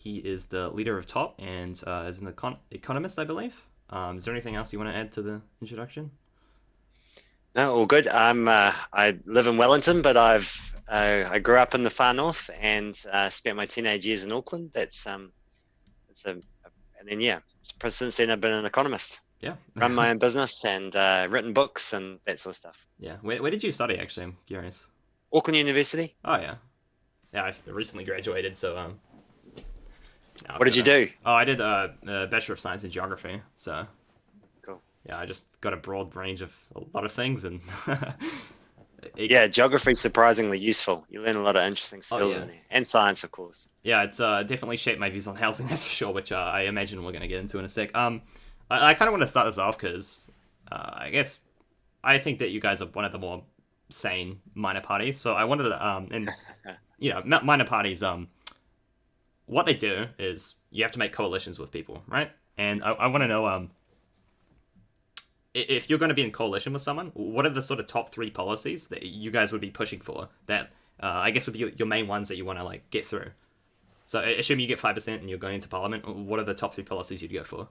He is the leader of Top and is an economist, I believe. Is there anything else you want to add to the introduction? No, all good. I live in Wellington, but I grew up in the far north and spent my teenage years in Auckland. It's and then yeah, since then I've been an economist, Yeah. run my own business and written books and that sort of stuff. Yeah. Where did you study, actually? I'm curious. Auckland University. Oh, yeah. Yeah, I recently graduated, so now I've What did got you a. do? Oh, I did a Bachelor of Science in Geography, so Cool. yeah, I just got a broad range of a lot of things, and Yeah, geography is surprisingly useful. You learn a lot of interesting oh skills yeah, in there, and science, of course. yeah, it's definitely shaped my views on housing, that's for sure, which I imagine we're gonna get into in a sec. I kind of want to start this off because I guess I think that you guys are one of the more sane minor parties, so I wanted to and minor parties what they do is you have to make coalitions with people, right? And I want to know if you're going to be in coalition with someone, what are the sort of top three policies that you guys would be pushing for that I guess would be your main ones that you want to like get through? So assume you get 5% and you're going into parliament. What are the top three policies you'd go for?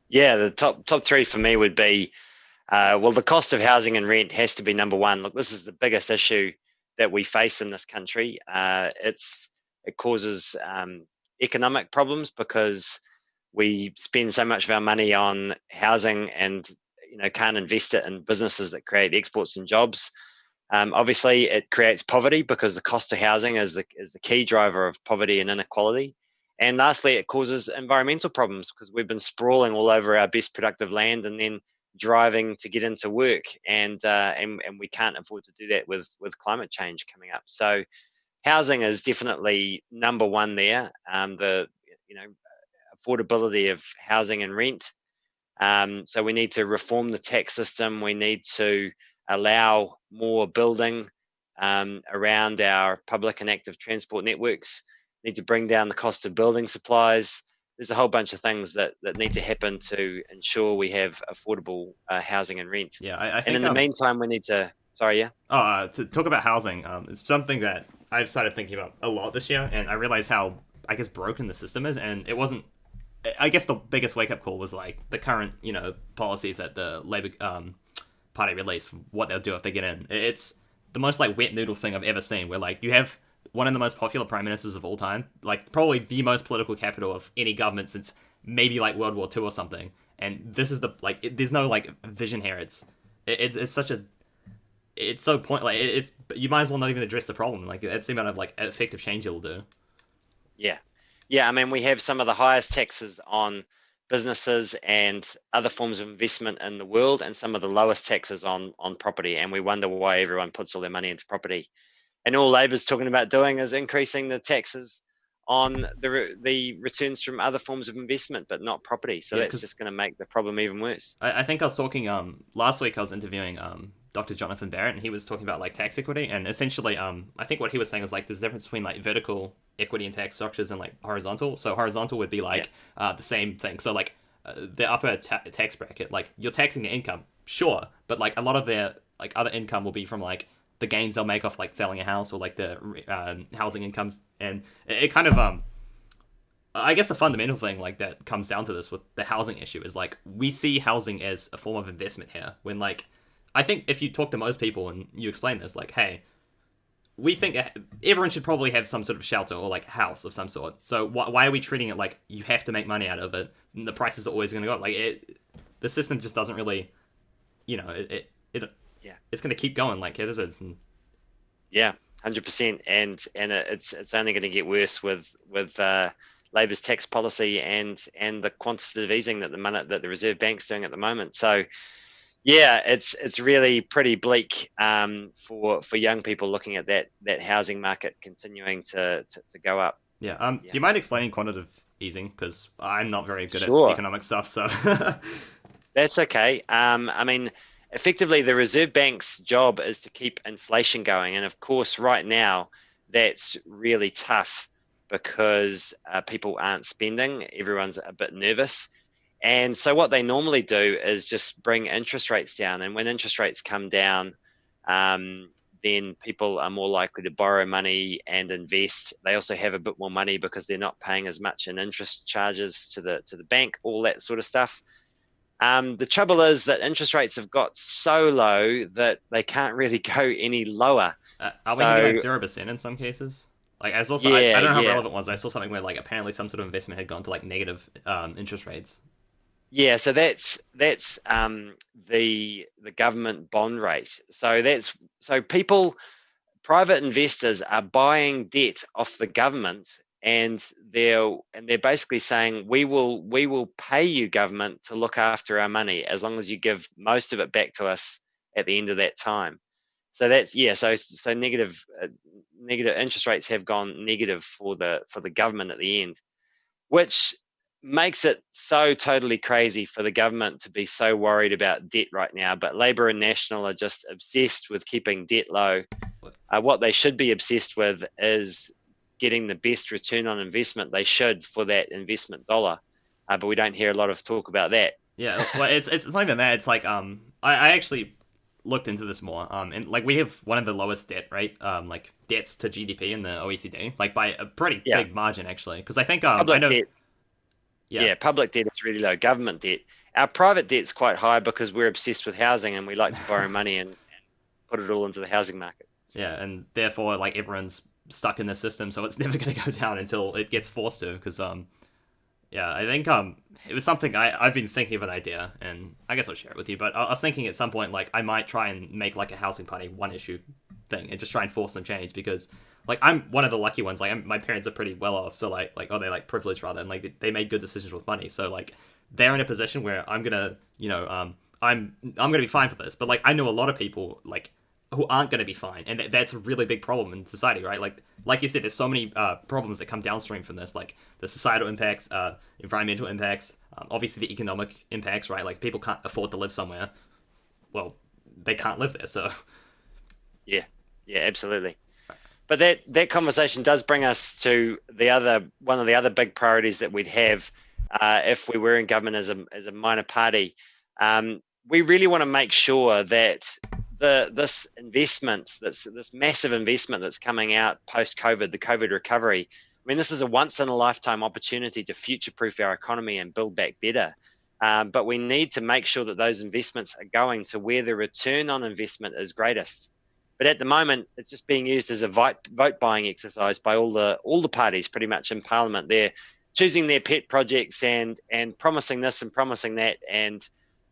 Yeah, the top three for me would be well, the cost of housing and rent has to be number one. Look, this is the biggest issue that we face in this country. It causes economic problems because we spend so much of our money on housing and can't invest it in businesses that create exports and jobs. Obviously, it creates poverty because the cost of housing is the key driver of poverty and inequality. And lastly, it causes environmental problems because we've been sprawling all over our best productive land and then driving to get into work, and we can't afford to do that with climate change coming up. So housing is definitely number one there. The you know affordability of housing and rent. So we need to reform the tax system. We need to allow more building around our public and active transport networks. Need to bring down the cost of building supplies. There's a whole bunch of things that need to happen to ensure we have affordable housing and rent. Yeah, I And think in the meantime, we need to. Sorry, yeah. to talk about housing, it's something that I've started thinking about a lot this year, and I realize how I guess broken the system is, and it wasn't. I guess the biggest wake up call was like the current policies that the Labour Party released, what they'll do if they get in. It's the most like wet noodle thing I've ever seen, where like you have one of the most popular prime ministers of all time, like probably the most political capital of any government since maybe like World War II or something, and this is the there's no like vision here. It's such a it's so point like it's you might as well not even address the problem. Like that's the amount of like effective change it'll do. Yeah. Yeah. I mean, we have some of the highest taxes on businesses and other forms of investment in the world, and some of the lowest taxes on property. And we wonder why everyone puts all their money into property. And all Labor's talking about doing is increasing the taxes on the returns from other forms of investment, but not property. So Yeah, that's because just going to make the problem even worse. I think I was talking last week I was interviewing Dr. Jonathan Barrett, and he was talking about like tax equity, and essentially I think what he was saying was like there's a difference between like vertical equity and tax structures and like horizontal. So horizontal would be Yeah. like the same thing. So like the upper tax bracket, like you're taxing their income, sure, but like a lot of their like other income will be from like the gains they'll make off like selling a house or like the housing incomes, and it kind of I guess the fundamental thing like that comes down to this with the housing issue is like we see housing as a form of investment here. When like I think if you talk to most people and you explain this, like, hey, we think everyone should probably have some sort of shelter or like house of some sort. So why are we treating it like you have to make money out of it? And the prices are always going to go up. Like the system just doesn't really, Yeah. it's going to keep going like it is. Yeah. 100%. And it's only going to get worse with Labor's tax policy and the quantitative easing that the Reserve Bank's doing at the moment. So yeah, it's really pretty bleak for young people looking at that housing market continuing to go up. Yeah. Do Yeah, you mind explaining quantitative easing? Because I'm not very good at sure, economic stuff. So that's okay. I mean, effectively, the Reserve Bank's job is to keep inflation going, and of course, right now that's really tough because people aren't spending. Everyone's a bit nervous. And so what they normally do is just bring interest rates down. And when interest rates come down, um, then people are more likely to borrow money and invest. They also have a bit more money because they're not paying as much in interest charges to the bank, all that sort of stuff. The trouble is that interest rates have got so low that they can't really go any lower. Are we hitting So like 0% in some cases? Like I saw, I yeah, don't know how yeah. relevant it was. I saw something where like apparently some sort of investment had gone to like negative interest rates. Yeah, so that's the government bond rate. So people, private investors are buying debt off the government, and they're basically saying we will pay you, government, to look after our money as long as you give most of it back to us at the end of that time. So that's yeah. So negative interest rates have gone negative for the government at the end, which makes it so totally crazy for the government to be so worried about debt right now. But Labor and National are just obsessed with keeping debt low. What they should be obsessed with is getting the best return on investment they should for that investment dollar. But we don't hear a lot of talk about that. Yeah, well, it's not even that. It's like I actually looked into this more. And like we have one of the lowest debt rate like debts to GDP in the OECD, like by a pretty Yeah, big margin actually. Because I think I public know, debt. yeah, Yeah, public debt is really low. Government debt. Our private debt's quite high because we're obsessed with housing and we like to borrow money and put it all into the housing market. yeah, and therefore like everyone's stuck in the system, so it's never going to go down until it gets forced to. Because yeah, I think it was something I've been thinking of an idea, and I guess I'll share it with you. But I was thinking at some point like I might try and make like a housing party one issue thing and just try and force some change because like I'm one of the lucky ones. Like my parents are pretty well off, so like oh they're like privileged rather, and like they made good decisions with money. So like they're in a position where I'm gonna I'm gonna be fine for this. But like I know a lot of people like who aren't going to be fine, and that's a really big problem in society, right? Like you said, there's so many problems that come downstream from this, like the societal impacts, environmental impacts, obviously the economic impacts, right? Like people can't afford to live somewhere, well, they can't live there, so Yeah, yeah, absolutely. But that conversation does bring us to one of the other big priorities that we'd have if we were in government as a minor party. We really want to make sure that this investment, this massive investment that's coming out post COVID, the COVID recovery. I mean, this is a once in a lifetime opportunity to future proof our economy and build back better. But we need to make sure that those investments are going to where the return on investment is greatest. But at the moment, it's just being used as a vote buying exercise by all the parties pretty much in Parliament. They're choosing their pet projects and promising this and promising that, and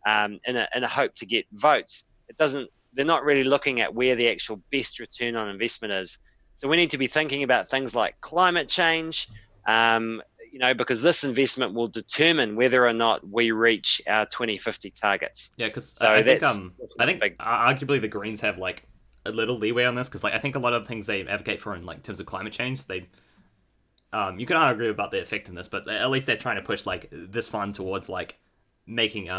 in a hope to get votes. It doesn't. They're not really looking at where the actual best return on investment is. So we need to be thinking about things like climate change, because this investment will determine whether or not we reach our 2050 targets. yeah, because So I think big. arguably the Greens have like a little leeway on this because like I think a lot of the things they advocate for in like terms of climate change, they you can argue about the effectiveness, but at least they're trying to push like this fund towards like making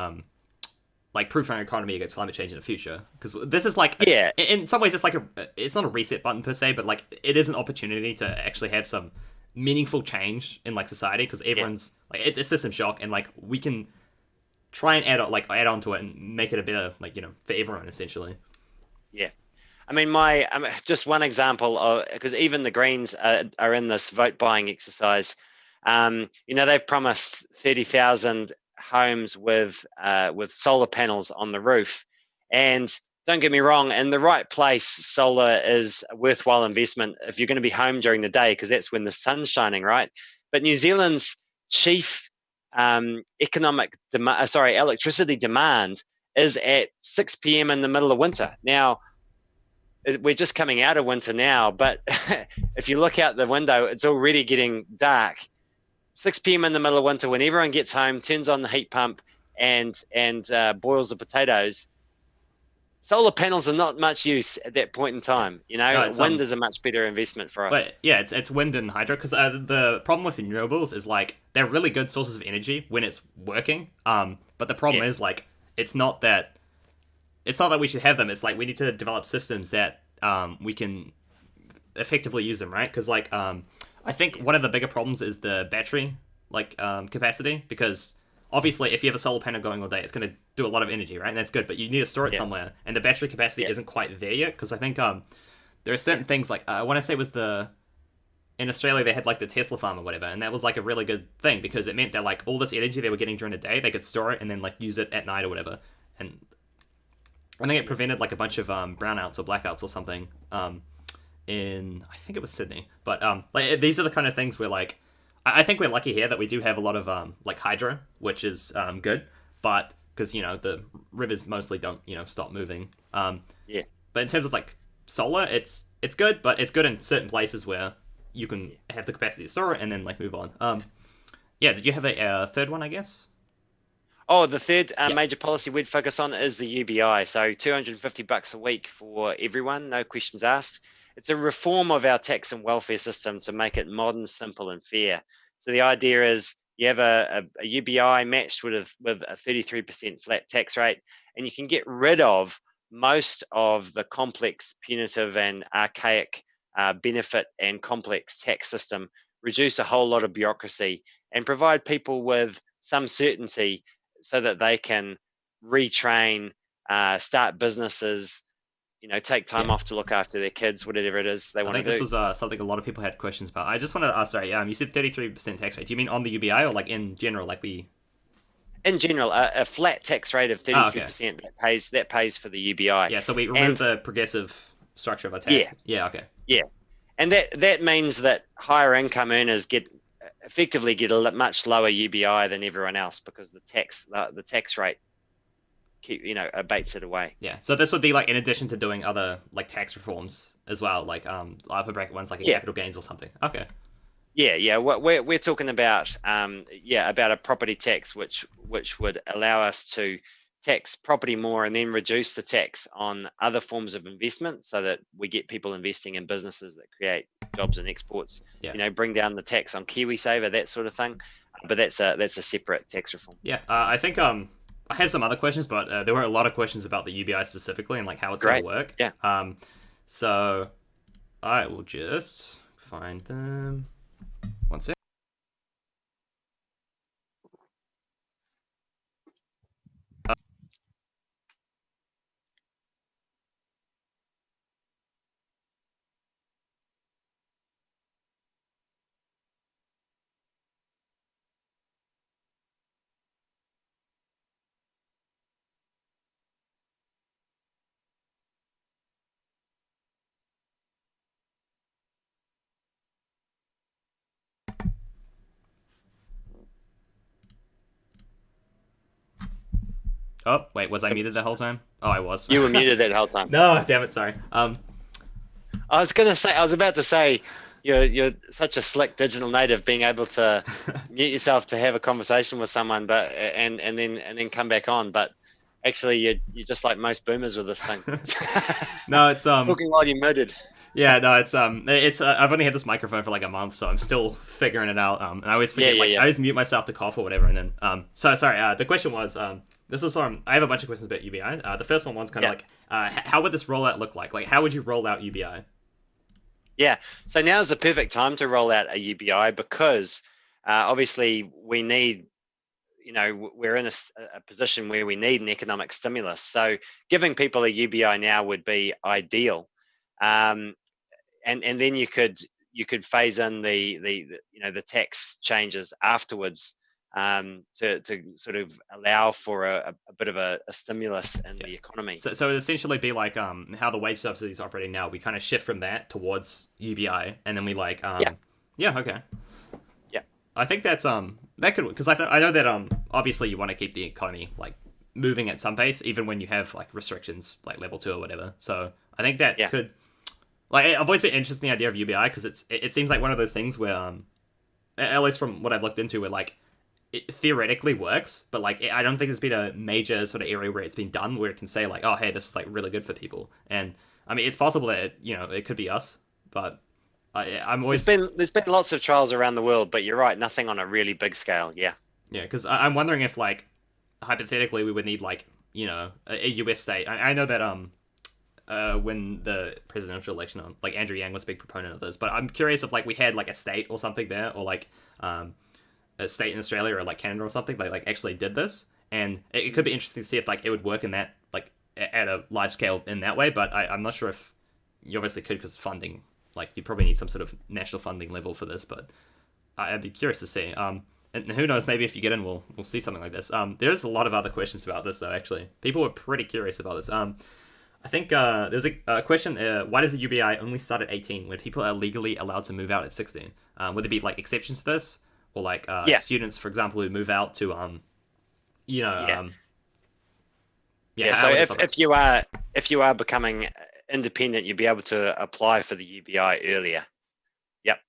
like proofing our economy against climate change in the future. Because this is like, Yeah, in some ways, it's not a reset button per se, but like it is an opportunity to actually have some meaningful change in like society. Because everyone's like it's system shock, and like we can try and add on to it and make it a better for everyone essentially. yeah. I mean, just one example of, because even the Greens are in this vote buying exercise. They've promised 30,000 homes with solar panels on the roof, and don't get me wrong, in the right place, solar is a worthwhile investment if you're going to be home during the day because that's when the sun's shining, right? But New Zealand's chief electricity demand is at 6 p.m. in the middle of winter. Now, we're just coming out of winter now, but if you look out the window, it's already getting dark. 6 p.m. in the middle of winter, when everyone gets home, turns on the heat pump, and boils the potatoes. Solar panels are not much use at that point in time. No, it's Wind is a much better investment for us. But yeah, it's wind and hydro because the problem with renewables is like they're really good sources of energy when it's working. But the problem is like it's not that we should have them. It's like we need to develop systems that we can effectively use them, right? Because like I think one of the bigger problems is the battery capacity, because obviously if you have a solar panel going all day, it's going to do a lot of energy, right? And that's good, but you need to store it somewhere, and the battery capacity isn't quite there yet. Because I think there are certain things like I want to say it was the in Australia they had like the Tesla farm or whatever, and that was like a really good thing because it meant that like all this energy they were getting during the day they could store it and then like use it at night or whatever, and I think it prevented like a bunch of brownouts or blackouts or something in I think it was Sydney, but like these are the kind of things where like I think we're lucky here that we do have a lot of like hydro, which is good, but because the rivers mostly don't stop moving. Yeah. But in terms of like solar, it's good, but it's good in certain places where you can have the capacity to store it and then like move on. Yeah. Did you have a third one? I guess. Oh, the third Yeah. major policy we'd focus on is the UBI. So $250 a week for everyone, no questions asked. It's a reform of our tax and welfare system to make it modern, simple, and fair. So the idea is you have a UBI matched with a 33% flat tax rate, and you can get rid of most of the complex, punitive, and archaic benefit and complex tax system, reduce a whole lot of bureaucracy, and provide people with some certainty so that they can retrain, start businesses, take time Yeah. off to look after their kids, whatever it is they I want to think this do. was something a lot of people had questions about. I just wanted to ask, sorry, you said 33% tax rate. Do you mean on the UBI or like in general, like we? In general, a flat tax rate of Oh, okay. 33% that pays for the UBI. Yeah, so we remove And the progressive structure of our yeah, tax. Yeah, okay. yeah. And that means that higher income earners effectively get a much lower UBI than everyone else because the tax rate abates it away. Yeah, so this would be like in addition to doing other like tax reforms as well, like upper bracket ones like a Yeah. capital gains or something. Okay. Yeah. What we're talking about, about a property tax, which would allow us to tax property more and then reduce the tax on other forms of investment, so that we get people investing in businesses that create jobs and exports. Yeah. Bring down the tax on KiwiSaver, that sort of thing. But that's a separate tax reform. Yeah. I think I have some other questions, but there were a lot of questions about the UBI specifically and like how it's going to Great. work. Yeah. So I will just find them. One sec. Oh, wait, was I muted the whole time? Oh, I was. You were muted that whole time. No, damn it, sorry. I was about to say, you're such a slick digital native, being able to mute yourself to have a conversation with someone, but and then come back on. But actually, you're just like most boomers with this thing. No, it's Talking while you're muted. yeah, no, it's I've only had this microphone for like a month, so I'm still figuring it out. And I always forget, Yeah. I always mute myself to cough or whatever, and then so sorry. The question was this is I have a bunch of questions about UBI. The first one was kind of Yeah. like how would this rollout look like? Like, how would you roll out UBI? Yeah. So now's the perfect time to roll out a UBI because obviously we need, we're in a position where we need an economic stimulus. So giving people a UBI now would be ideal. Um, and then you could phase in the tax changes afterwards, to sort of allow for a bit of a stimulus in Yeah. the economy. So it'd essentially be like how the wage subsidy is operating now. We kind of shift from that towards UBI, and then we like Yeah. yeah, okay. Yeah. I think that's that could because I know that obviously you want to keep the economy like moving at some pace even when you have like restrictions like level 2 or whatever. So I think that Yeah. could like I've always been interested in the idea of UBI because it seems like one of those things where at least from what I've looked into where like it theoretically works, but like I don't think there's been a major sort of area where it's been done where it can say like, oh hey, this is like really good for people. And I mean, it's possible that it could be us, but I'm always There's been lots of trials around the world, but you're right, nothing on a really big scale. Yeah. yeah, because I'm wondering if like hypothetically we would need like a US state. I know that when the presidential election on like Andrew Yang was a big proponent of this, but I'm curious if like we had like a state or something there or like a state in Australia or like Canada or something like actually did this, and it could be interesting to see if like it would work in that like at a large scale in that way. But I'm not sure if you obviously could because funding. Like you probably need some sort of national funding level for this, but I'd be curious to see. And who knows? Maybe if you get in, we'll see something like this. There's a lot of other questions about this though. Actually, people were pretty curious about this. I think there's a question. Why does the UBI only start at 18 when people are legally allowed to move out at 16? Would there be like exceptions to this, or like Yeah. students, for example, who move out to you know Yeah. yeah? So How would this work? if you are becoming independent, you'll be able to apply for the UBI earlier. Yep.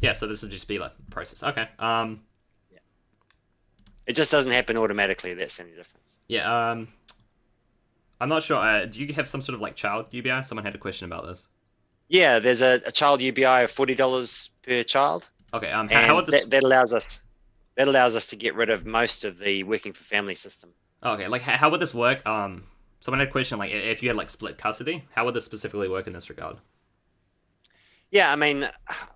Yeah, so this would just be like process. Okay. Yeah. It just doesn't happen automatically. That's the only difference. Yeah. I'm not sure. Do you have some sort of like child UBI? Someone had a question about this. Yeah, there's a child UBI of $40 per child, Okay. How and would this? that allows us to get rid of most of the working for family system. Okay, like how would this work? Someone had a question like if you had like split custody, how would this specifically work in this regard? Yeah, I mean,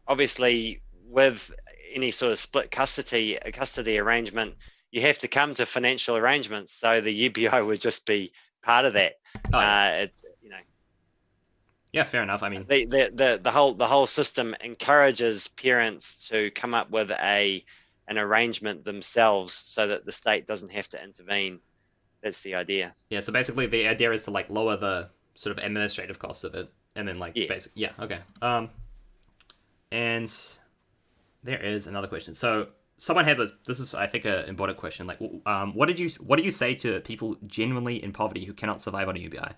obviously, with any sort of split custody arrangement, you have to come to financial arrangements. So the UBI would just be part of that. Oh yeah, It's yeah, fair enough. I mean, the whole system encourages parents to come up with an arrangement themselves, so that the state doesn't have to intervene. That's the idea. yeah. So basically, the idea is to like lower the sort of administrative costs of it, and then like Yeah. basic. Yeah. Okay. And there is another question. So someone had this. This is, I think, an important question. Like, what do you say to people genuinely in poverty who cannot survive on a UBI,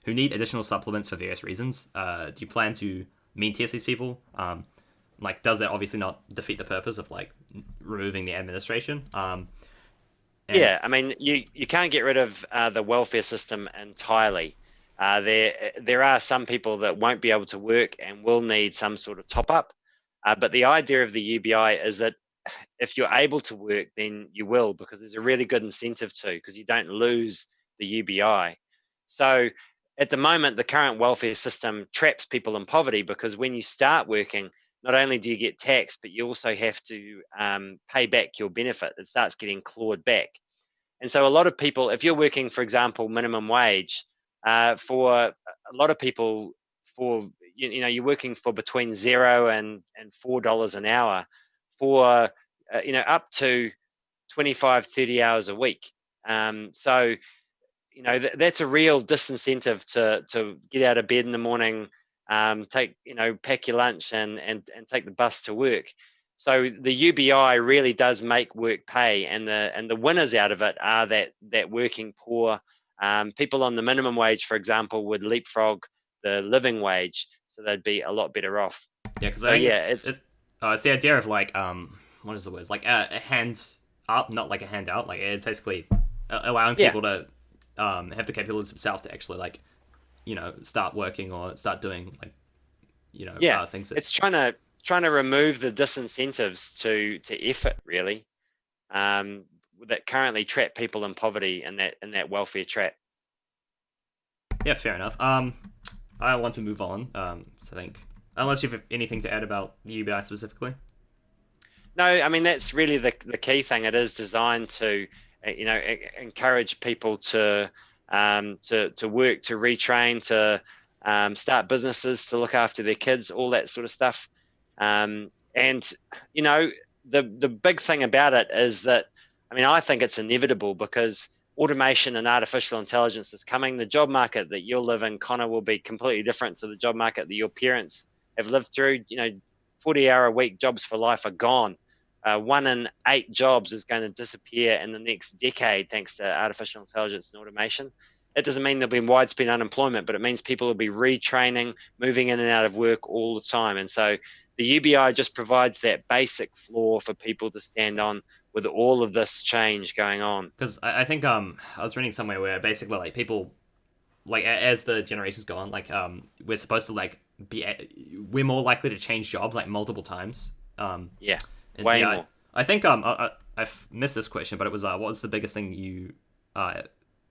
who need additional supplements for various reasons? Do you plan to mean test these people? Like, does that obviously not defeat the purpose of like removing the administration? Yeah, I mean, you can't get rid of the welfare system entirely. There are some people that won't be able to work and will need some sort of top up. But the idea of the UBI is that if you're able to work, then you will, because there's a really good incentive to, because you don't lose the UBI. So at the moment, the current welfare system traps people in poverty, because when you start working, not only do you get taxed, but you also have to pay back your benefit. It starts getting clawed back. And so a lot of people, if you're working, for example, minimum wage, for a lot of people, for you're working for between $0 and $4 an hour for up to 25, 30 hours a week. So that's a real disincentive to get out of bed in the morning, pack your lunch and take the bus to work. So the UBI really does make work pay, and the winners out of it are that working poor. People on the minimum wage, for example, would leapfrog the living wage, so they'd be a lot better off. Yeah, because So I think yeah, it's the idea of like what is the word? It's like a hand up, not like a hand out. Like it's basically allowing yeah, people to have the capabilities themselves to actually like start working or start doing like yeah. things that It's trying to remove the disincentives to effort, really, that currently trap people in poverty, and that welfare trap. yeah, fair enough. I want to move on. So I think unless you have anything to add about the UBI specifically. No, I mean, that's really the key thing. It is designed to encourage people to work, to retrain, to start businesses, to look after their kids, all that sort of stuff. And the big thing about it is that, I mean, I think it's inevitable, because automation and artificial intelligence is coming. The job market that you'll live in, Connor, will be completely different to the job market that your parents have lived through. 40-hour-a-week jobs for life are gone. 1 in 8 jobs is going to disappear in the next decade, thanks to artificial intelligence and automation. It doesn't mean there'll be widespread unemployment, but it means people will be retraining, moving in and out of work all the time. And so the UBI just provides that basic floor for people to stand on with all of this change going on. Because I think I was reading somewhere where basically like people like as the generations go on, like we're supposed to like we're more likely to change jobs like multiple times. Yeah, And, way yeah, more. I think I've missed this question, but it was what was the biggest thing you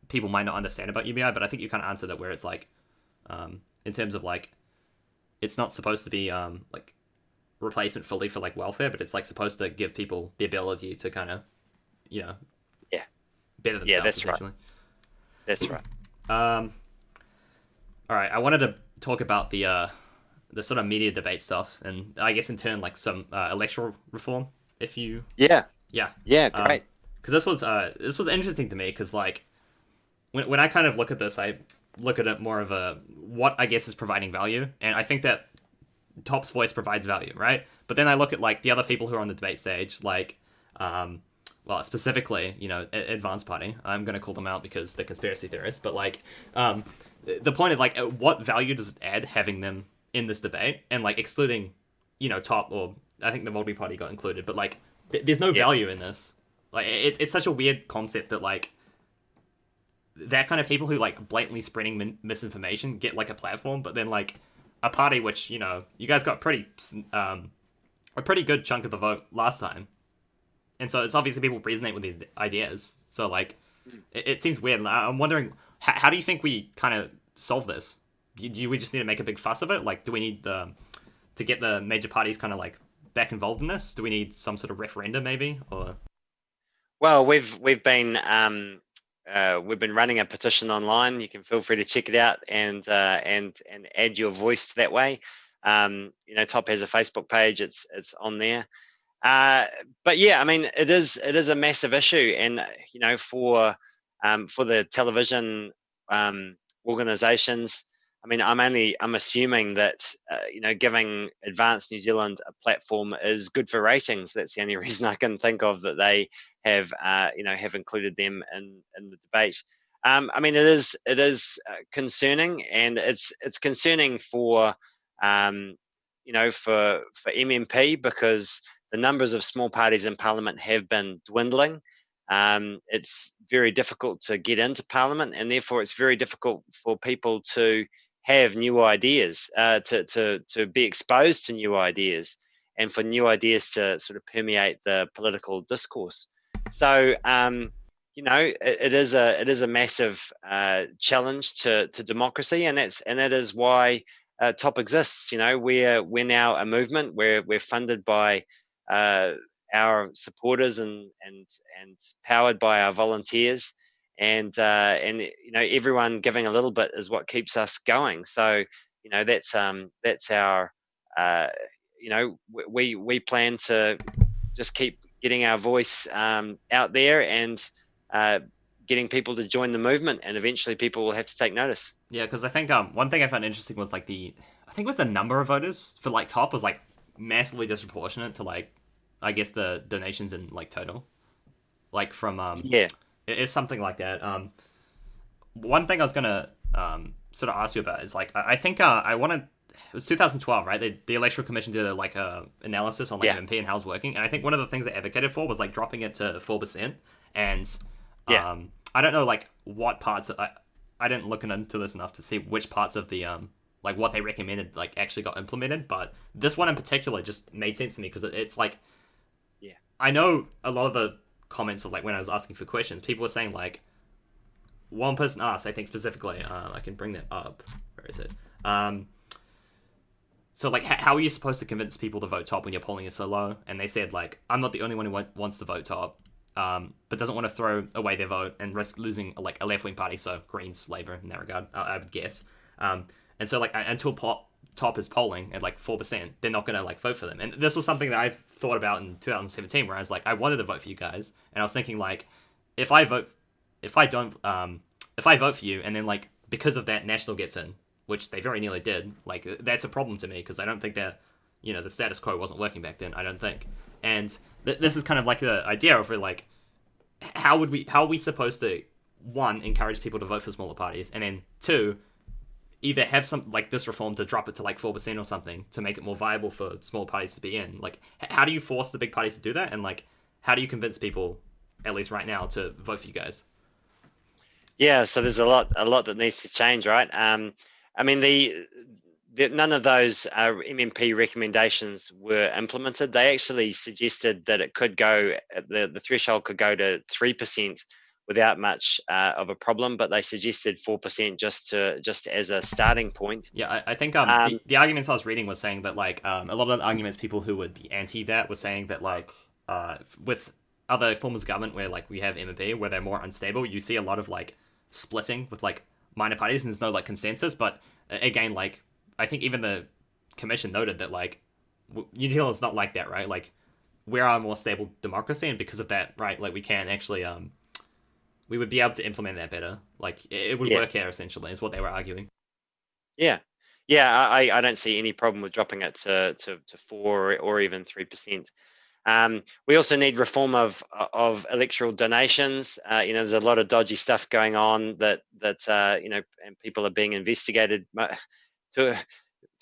people might not understand about UBI? But I think you kind of answered it, where it's like in terms of like it's not supposed to be like replacement fully for like welfare, but it's like supposed to give people the ability to kind of Yeah, better themselves. yeah, that's right. Essentially. That's right. All right, I wanted to talk about the sort of media debate stuff, and I guess in turn like some electoral reform. If you, Yeah, yeah, yeah, because great. this was interesting to me because like when I kind of look at this, I look at it more of a what I guess is providing value, and I think that Top's voice provides value, right? But then I look at like the other people who are on the debate stage, like, well, specifically, Advanced Party. I'm gonna call them out because they're conspiracy theorists, but like, the point of like, what value does it add having them in this debate, and like excluding, Top, or I think the multi party got included, but like, there's no Yeah. value in this. Like, it's such a weird concept that like that kind of people who like blatantly spreading misinformation get like a platform, but then like a party which you guys got a pretty good chunk of the vote last time, and so it's obviously people resonate with these ideas. So like it seems weird. And I'm wondering how do you think we kind of solve this? Do we just need to make a big fuss of it? Like, do we need to get the major parties kind of like back involved in this? Do we need some sort of referendum maybe, or Well, we've been running a petition online. You can feel free to check it out and add your voice that way. Top has a Facebook page. It's on there. Uh, but yeah, I mean, it is a massive issue, and for the television organisations. I mean, I'm assuming that giving Advanced New Zealand a platform is good for ratings. That's the only reason I can think of that they have included them in the debate. I mean, it is concerning, and it's concerning for for MMP because the numbers of small parties in Parliament have been dwindling. It's very difficult to get into Parliament, and therefore it's very difficult for people to have new ideas, to be exposed to new ideas, and for new ideas to sort of permeate the political discourse. So, it is a massive challenge to democracy, and that is why Top exists. We're now a movement. We're funded by uh, our supporters and powered by our volunteers, and everyone giving a little bit is what keeps us going. So that's our we plan to just keep getting our voice out there and uh, getting people to join the movement, and eventually people will have to take notice. yeah? Because I think one thing I found interesting was like I think it was the number of voters for like Top was like massively disproportionate to like I guess the donations in like total, like from Yeah, it's something like that. One thing I was gonna sort of ask you about is like I think I wanted it was 2012, right? The Electoral Commission did like a analysis on like yeah, MP and how it's working, and I think one of the things they advocated for was like dropping it to 4%. And yeah. I don't know like what parts I didn't look into this enough to see which parts of the like what they recommended like actually got implemented, but this one in particular just made sense to me because it's like Yeah. I know a lot of the comments of like when I was asking for questions, people were saying like one person asked, I think specifically, I can bring that up. Where is it? So like, how are you supposed to convince people to vote Top when your polling is so low? And they said like, I'm not the only one who wants to vote Top, but doesn't want to throw away their vote and risk losing like a left wing party. So Greens, Labour in that regard, I would guess. And so like until Top is polling at like 4%, they're not gonna like vote for them. And this was something that I've thought about in 2017, where I was like, I wanted to vote for you guys, and I was thinking like, if I vote, if I don't, if I vote for you, and then like because of that, National gets in, which they very nearly did. Like that's a problem to me because I don't think that the status quo wasn't working back then. I don't think, and this is kind of like the idea of it, like how are we supposed to one encourage people to vote for smaller parties, and then two either have some like this reform to drop it to like 4% or something to make it more viable for small parties to be in. Like how do you force the big parties to do that, and like how do you convince people at least right now to vote for you guys? Yeah, so there's a lot that needs to change, right? I mean, none of those MMP recommendations were implemented. They actually suggested that it could go, the threshold could go to 3% without much of a problem, but they suggested 4% just as a starting point. Yeah, I think Um, the arguments I was reading was saying that like a lot of the arguments people who would be anti that were saying that like with other forms of government where like we have M&P where they're more unstable, you see a lot of like splitting with like minor parties and there's no like consensus. But again, like I think even the commission noted that like New Zealand's not like that, right? Like we're a more stable democracy, and because of that, right, like we can actually we would be able to implement that better. Like it would Yeah. work here essentially, is what they were arguing. Yeah, yeah. I don't see any problem with dropping it to 4 or even 3%. We also need reform of electoral donations. There's a lot of dodgy stuff going on that and people are being investigated. To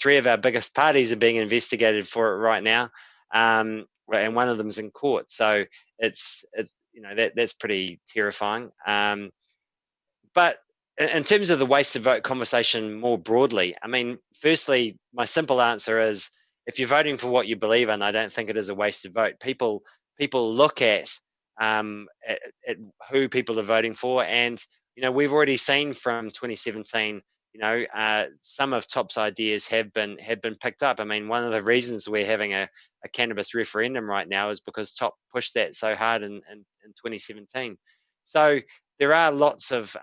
three of our biggest parties are being investigated for it right now, and one of them's in court. So that's pretty terrifying. But in terms of the wasted vote conversation more broadly, I mean, firstly, my simple answer is if you're voting for what you believe in, I don't think it is a wasted vote. People look at who people are voting for, and we've already seen from 2017. Some of Top's ideas have been picked up. I mean, one of the reasons we're having a cannabis referendum right now is because Top pushed that so hard in 2017. So there are lots of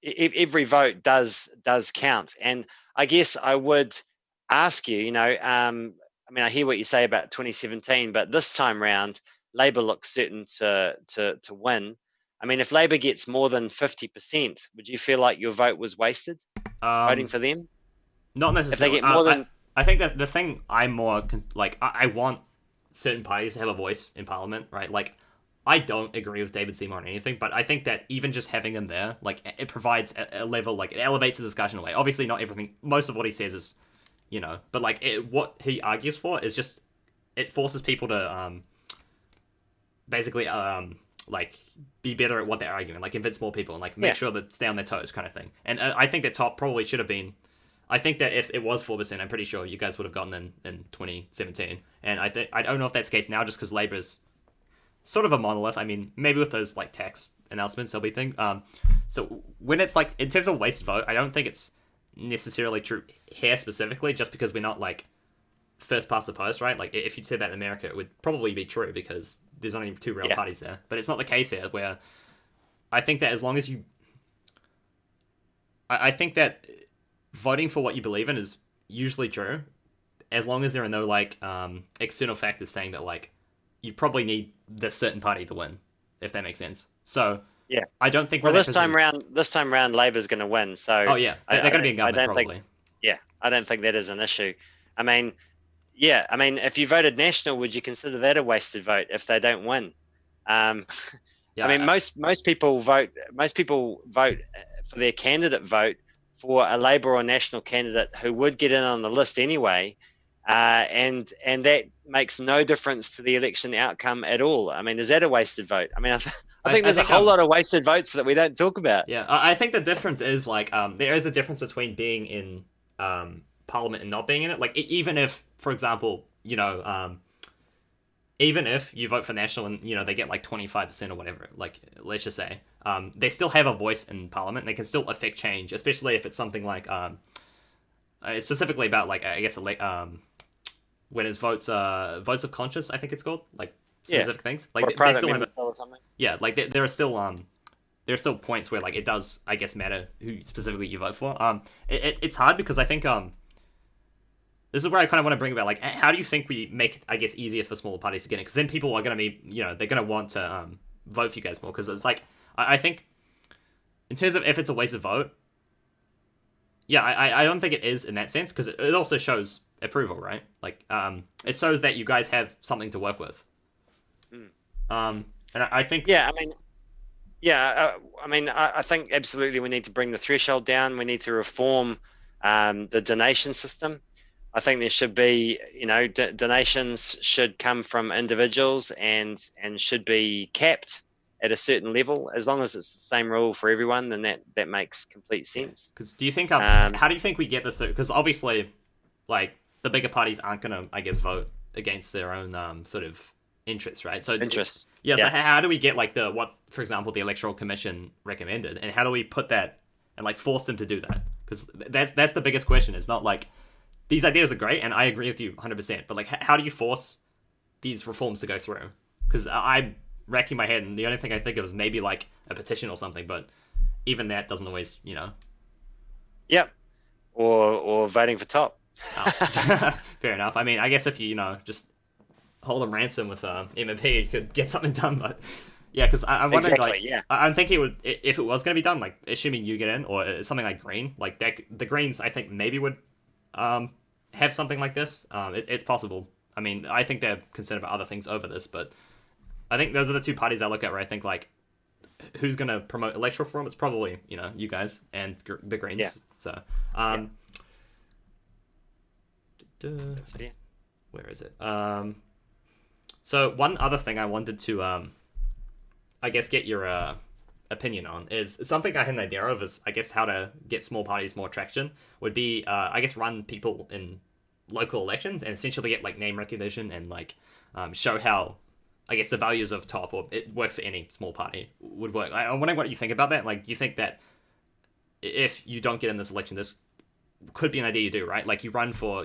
every vote does count. And I guess I would ask you, I mean, I hear what you say about 2017, but this time round, Labor looks certain to win. I mean, if Labor gets more than 50%, would you feel like your vote was wasted voting Um, for them? Not If they necessarily. get more than I think that the thing I'm more like I want certain parties to have a voice in Parliament, right? Like I don't agree with David Seymour on anything, but I think that even just having him there, like it provides a level, like it elevates the discussion away. Obviously, not everything. Most of what he says is, but like what he argues for is just it forces people to basically like be better at what they're arguing, like convince more people and like make yeah, sure that stay on their toes, kind of thing. And I think that Top probably should have been. I think that if it was 4%, I'm pretty sure you guys would have gotten in 2017. And I don't know if that's the case now, just because Labour's sort of a monolith. I mean, maybe with those like tax announcements, they'll be thing. So when it's like in terms of wasted vote, I don't think it's necessarily true here specifically, just because we're not like first past the post, right? Like if you said that in America, it would probably be true because there's only two real yeah, parties there. But it's not the case here, where I think that as long as you, I think that voting for what you believe in is usually true, as long as there are no like external factors saying that like you probably need this certain party to win, if that makes sense. So yeah. I don't think we're Well, in that position. this time round, Labor's going to win. So Oh yeah, they're I going to be in I government don't think probably. yeah, I don't think that is an issue. I mean, yeah, I mean, if you voted National, would you consider that a wasted vote if they don't win? Um, I mean, Yeah, most people vote. Most people vote for their candidate vote for a Labor or National candidate who would get in on the list anyway, and that makes no difference to the election outcome at all. I mean, is that a wasted vote? I mean, I think I there's a think whole lot of wasted votes that we don't talk about. yeah, I think the difference is like there is a difference between being in Parliament and not being in it. Like even if, for example, even if you vote for National and they get like 25% or whatever, like let's just say, they still have a voice in Parliament. And they can still affect change, especially if it's something like it's specifically about like I guess when it's votes of conscience, I think it's called, like Yeah, specific things. or a Like they private still have member it. or something. Yeah, like there are still points where like it does, I guess, matter who specifically you vote for. It's hard because I think this is where I kind of want to bring about like how do you think we make it, I guess, easier for smaller parties to get in, because then people are going to be they're going to want to vote for you guys more, because it's like I think in terms of if it's a wasted vote, yeah, I don't think it is in that sense, because it also shows approval, right? Like it shows that you guys have something to work with. Mm. And I think Yeah, I mean, I think absolutely we need to bring the threshold down. We need to reform the donation system. I think there should be, donations should come from individuals and should be capped at a certain level. As long as it's the same rule for everyone, then that makes complete yeah. sense. Because do you think Um, how do you think we get this? Because obviously, like the bigger parties aren't gonna, I guess, vote against their own sort of interests, right? So Interests. yeah. So Yeah. how do we get like what, for example, the Electoral Commission recommended, and how do we put that and like force them to do that? Because that's the biggest question. It's not like these ideas are great, and I agree with you 100%. But like, how do you force these reforms to go through? Because I'm racking my head, and the only thing I think of is maybe like a petition or something. But even that doesn't always. Yep. Or voting for top. Oh, fair enough. I mean, I guess if you, just hold them ransom with MMP, you could get something done. But yeah, because I'm wondering, Exactly. like, Yeah. I'm thinking it would, if it was going to be done, like, assuming you get in, or something like Green, like that, the Greens, I think maybe would um have something like this. It's possible. I mean, I think they're concerned about other things over this, but I think those are the two parties I look at where I think like who's going to promote electoral reform? It's probably you guys and the Yeah. Greens. So Yeah. That's fair. where is it? So one other thing I wanted to I guess get your opinion on is something I had an idea of is I guess how to get small parties more traction would be I guess run people in local elections and essentially get like name recognition and like show how I guess the values of top or it works for any small party would work. I'm wondering what you think about that. Like, do you think that if you don't get in this election, this could be an idea you do, right? Like you run for,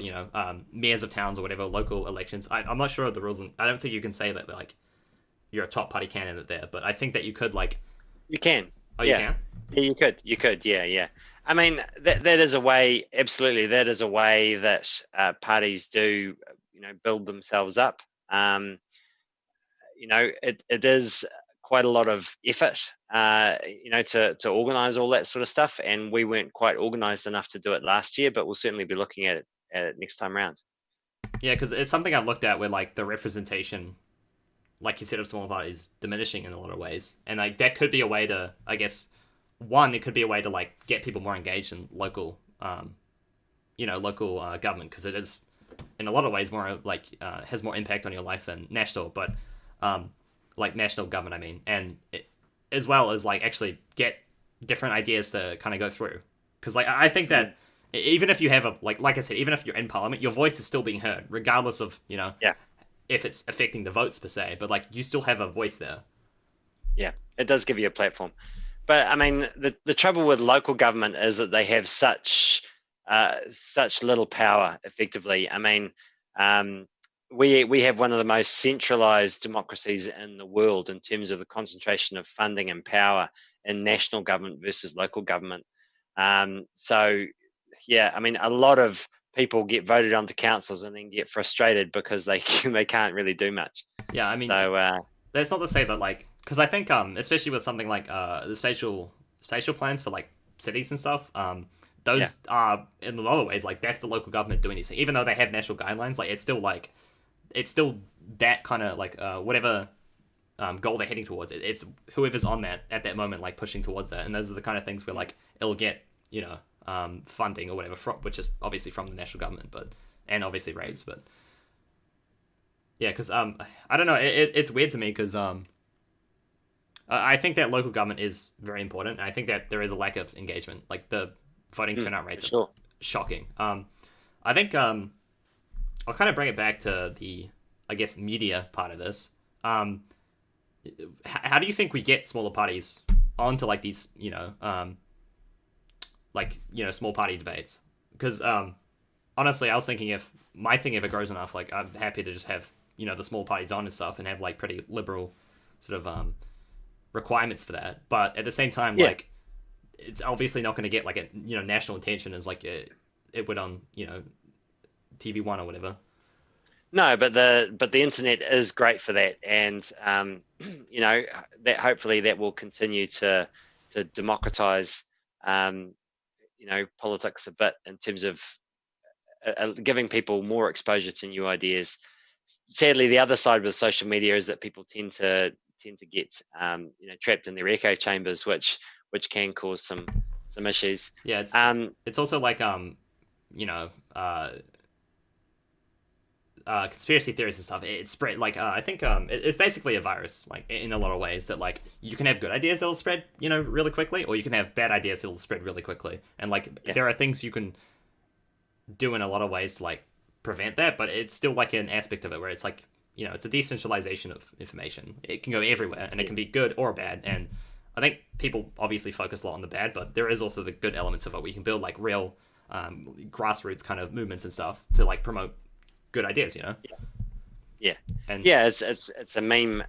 mayors of towns or whatever, local elections. I'm not sure of the rules, and I don't think you can say that like you're a top party candidate there, but I think that you could like. You can. Oh, you Yeah. can. Yeah, you could. You could. Yeah, yeah. I mean, that is a way. Absolutely, that is a way that parties do, build themselves up. It is quite a lot of effort, to organise all that sort of stuff. And we weren't quite organised enough to do it last year, but we'll certainly be looking at it next time round. Yeah, because it's something I've looked at where like the representation, like you said, of small parties diminishing in a lot of ways, and like that could be a way to, I guess, one, it could be a way to like get people more engaged in local, local government because it is in a lot of ways more like has more impact on your life than national, but um, like national government, I mean, and as well as like actually get different ideas to kind of go through. Because like I think that even if you have a like I said, even if you're in parliament, your voice is still being heard, regardless of Yeah, if it's affecting the votes per se. But like you still have a voice there. yeah, it does give you a platform. But I mean, the trouble with local government is that they have such little power. Effectively, I mean, um, we have one of the most centralized democracies in the world in terms of the concentration of funding and power in national government versus local government. So, yeah, I mean, a lot of people get voted onto councils and then get frustrated because they they can't really do much. Yeah, I mean, So, that's not to say that like because I think especially with something like the spatial plans for like cities and stuff yeah, those are in a lot of ways like that's the local government doing these things even though they have national guidelines like it's still that kind of like whatever goal they're heading towards it's whoever's on that at that moment like pushing towards that and those are the kind of things where like it'll get funding or whatever from which is obviously from the national government but and obviously rates but yeah because I don't know it's weird to me because I think that local government is very important. I think that there is a lack of engagement. Like the voting turnout for rates are sure. shocking. I think I'll kind of bring it back to the, I guess, media part of this. How do you think we get smaller parties onto like these, small party debates? Because honestly, I was thinking if my thing ever grows enough, like I'm happy to just have the small parties on and stuff and have like pretty liberal sort of requirements for that. But at the same time, Yeah. like it's obviously not going to get like a national attention as like it would on TV1 or whatever. No, but the internet is great for that, and that hopefully that will continue to democratize politics a bit in terms of giving people more exposure to new ideas. Sadly, the other side with social media is that people tend to get trapped in their echo chambers, which can cause some issues. Yeah, Um, it's also like you know uh conspiracy theories and stuff. It spread like I think it's basically a virus like in a lot of ways that like you can have good ideas that'll spread really quickly or you can have bad ideas that'll spread really quickly and like yeah, there are things you can do in a lot of ways to like prevent that but it's still like an aspect of it where it's like it's a decentralization of information. It can go everywhere and it yeah, can be good or bad and I think people obviously focus a lot on the bad but there is also the good elements of it where you can build like real grassroots kind of movements and stuff to like promote good ideas yeah, and yeah. It's a meme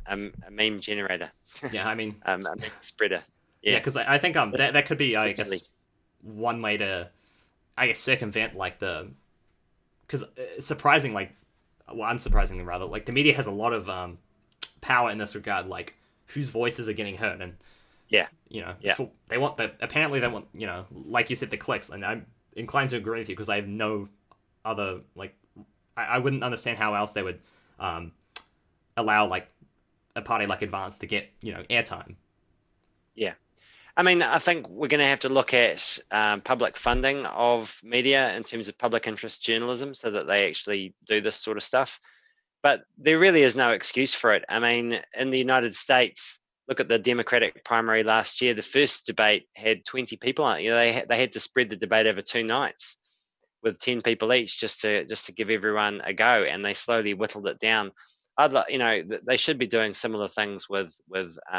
generator, yeah I mean a meme spreader. yeah Yeah, because I think that could be I actually, guess one way to I guess circumvent like because surprising like well unsurprisingly rather like the media has a lot of power in this regard, like whose voices are getting heard, and Yeah, yeah. they want the apparently they want like you said the clicks, and I'm inclined to agree with you because I have no other like I wouldn't understand how else they would allow like a party like Advance to get airtime. Yeah. I mean, I think we're going to have to look at public funding of media in terms of public interest journalism so that they actually do this sort of stuff. But there really is no excuse for it. I mean, in the United States, look at the Democratic primary last year. The first debate had 20 people on it. They had to spread the debate over 2 nights with 10 people each just to give everyone a go, and they slowly whittled it down. They should be doing similar things with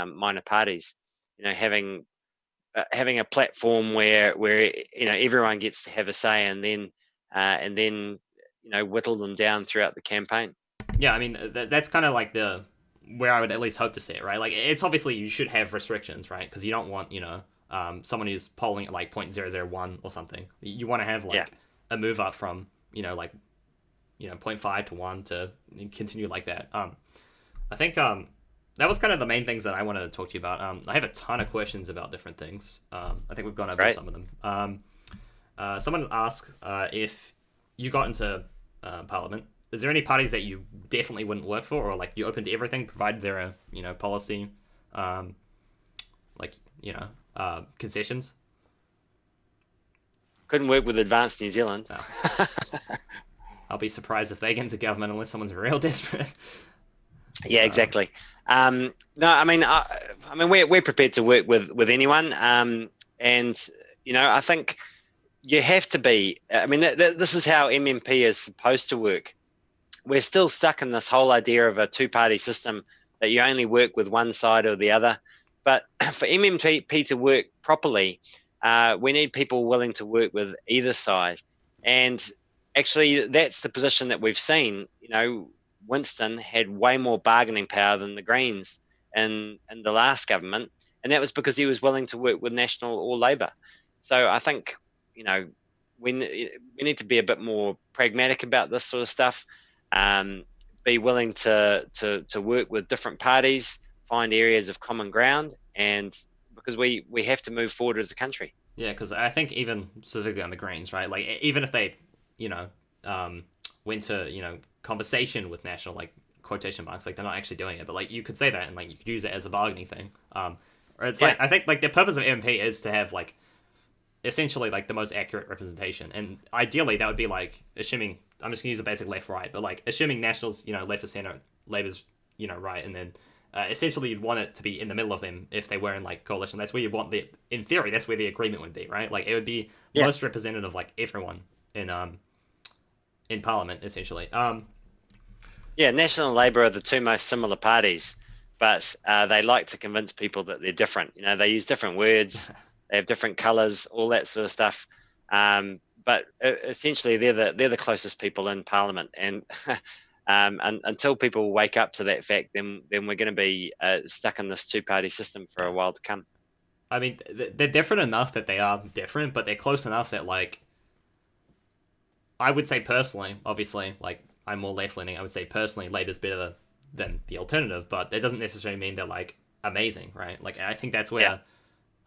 minor parties. Having a platform where everyone gets to have a say, and then whittle them down throughout the campaign. Yeah, I mean that's kind of like the where I would at least hope to see it, right? Like it's obviously you should have restrictions, right? Because you don't want someone who's polling at like 0.001 or something. You want to have like a move up from like 0.5 to 1 to continue like that. I think that was kind of the main things that I wanted to talk to you about. I have a ton of questions about different things. I think we've gone over some of them. Someone asked if you got into Parliament, is there any parties that you definitely wouldn't work for, or like you open to everything provided they're a policy, concessions? Couldn't work with Advanced New Zealand. Oh. I'll be surprised if they get into government unless someone's real desperate. Yeah, exactly. No, I mean, we're prepared to work with anyone, and I think you have to be. I mean, this is how MMP is supposed to work. We're still stuck in this whole idea of a two-party system that you only work with one side or the other. But for MMP to work properly, we need people willing to work with either side. And actually, that's the position that we've seen. Winston had way more bargaining power than the Greens in the last government, and that was because he was willing to work with National or Labor. So I think we need to be a bit more pragmatic about this sort of stuff. Be willing to work with different parties, find areas of common ground, and because we have to move forward as a country. Yeah, because I think even specifically on the Greens, right? Like even if they, went to conversation with National, like quotation marks, like they're not actually doing it, but like you could say that and like you could use it as a bargaining thing. Or it's like I think like the purpose of MP is to have like essentially like the most accurate representation, and ideally that would be like assuming I'm just gonna use a basic left right, but like assuming National's left of center, Labor's right, and then essentially you'd want it to be in the middle of them if they were in like coalition. That's where you want in theory that's where the agreement would be, right? Like it would be most representative of like everyone in Parliament essentially. National and Labour are the two most similar parties, but they like to convince people that they're different. They use different words, they have different colours, all that sort of stuff. But essentially, they're the closest people in Parliament, and until people wake up to that fact, then we're going to be stuck in this two-party system for a while to come. I mean, they're different enough that they are different, but they're close enough that like I would say personally, obviously, like I'm more left-leaning. I would say personally, Labour's better than the alternative, but that doesn't necessarily mean they're like amazing, right? Like I think that's where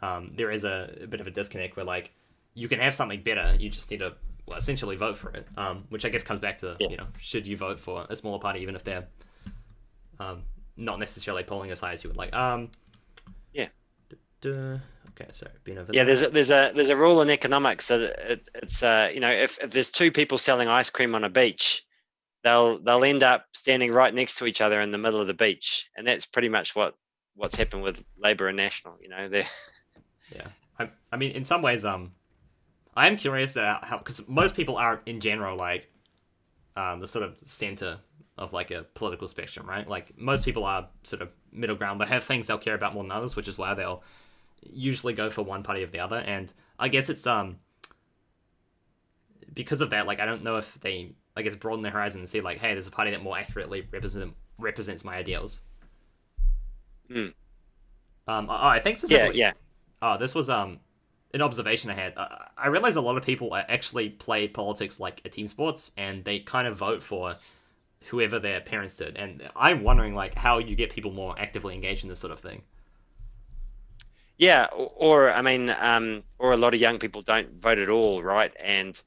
there is a bit of a disconnect where like you can have something better, you just need to essentially vote for it, which I guess comes back to should you vote for a smaller party even if they're not necessarily polling as high as you would like. Okay, sorry, been over. Yeah, there's a rule in economics that it's if there's two people selling ice cream on a beach, they'll end up standing right next to each other in the middle of the beach, and that's pretty much what's happened with Labour and National. They're I mean, in some ways, I'm curious how, because most people are in general like the sort of center of like a political spectrum, right? Like most people are sort of middle ground. They have things they'll care about more than others, which is why they'll usually go for one party or the other. And I guess it's because of that, like I don't know if they broaden their horizon and see like, hey, there's a party that more accurately represents my ideals. I think specifically, this was an observation I had. I realize a lot of people actually play politics like a team sports, and they kind of vote for whoever their parents did. And I'm wondering like how you get people more actively engaged in this sort of thing. Yeah, I mean, or a lot of young people don't vote at all, right? And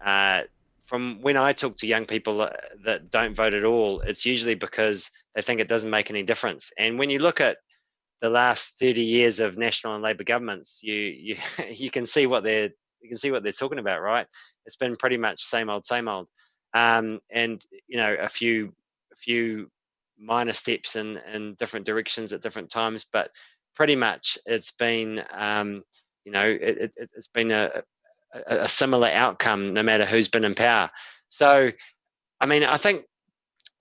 uh, from when I talk to young people that don't vote at all, it's usually because they think it doesn't make any difference. And when you look at the last 30 years of national and Labor governments, you you can see what they're talking about, right? It's been pretty much same old, same old, and a few minor steps in different directions at different times, but pretty much it's been it's been a similar outcome no matter who's been in power. So I mean, I think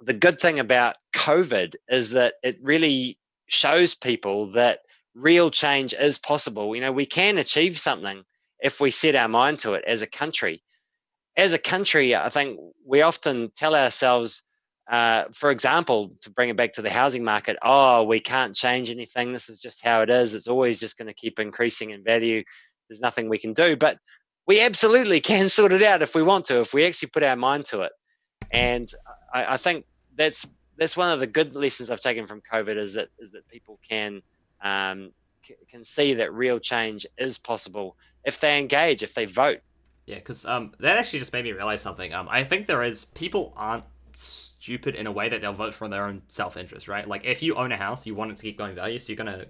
the good thing about COVID is that it really shows people that real change is possible. We can achieve something if we set our mind to it as a country. As a country, I think we often tell ourselves, for example, to bring it back to the housing market, oh, we can't change anything. This is just how it is. It's always just going to keep increasing in value. There's nothing we can do. But we absolutely can sort it out if we want to, if we actually put our mind to it. And I think that's one of the good lessons I've taken from COVID is that people um, can see that real change is possible if they engage, if they vote. Yeah, because that actually just made me realize something. I think there is people aren't stupid in a way that they'll vote for their own self interest, right? Like if you own a house, you want it to keep going value, so you're gonna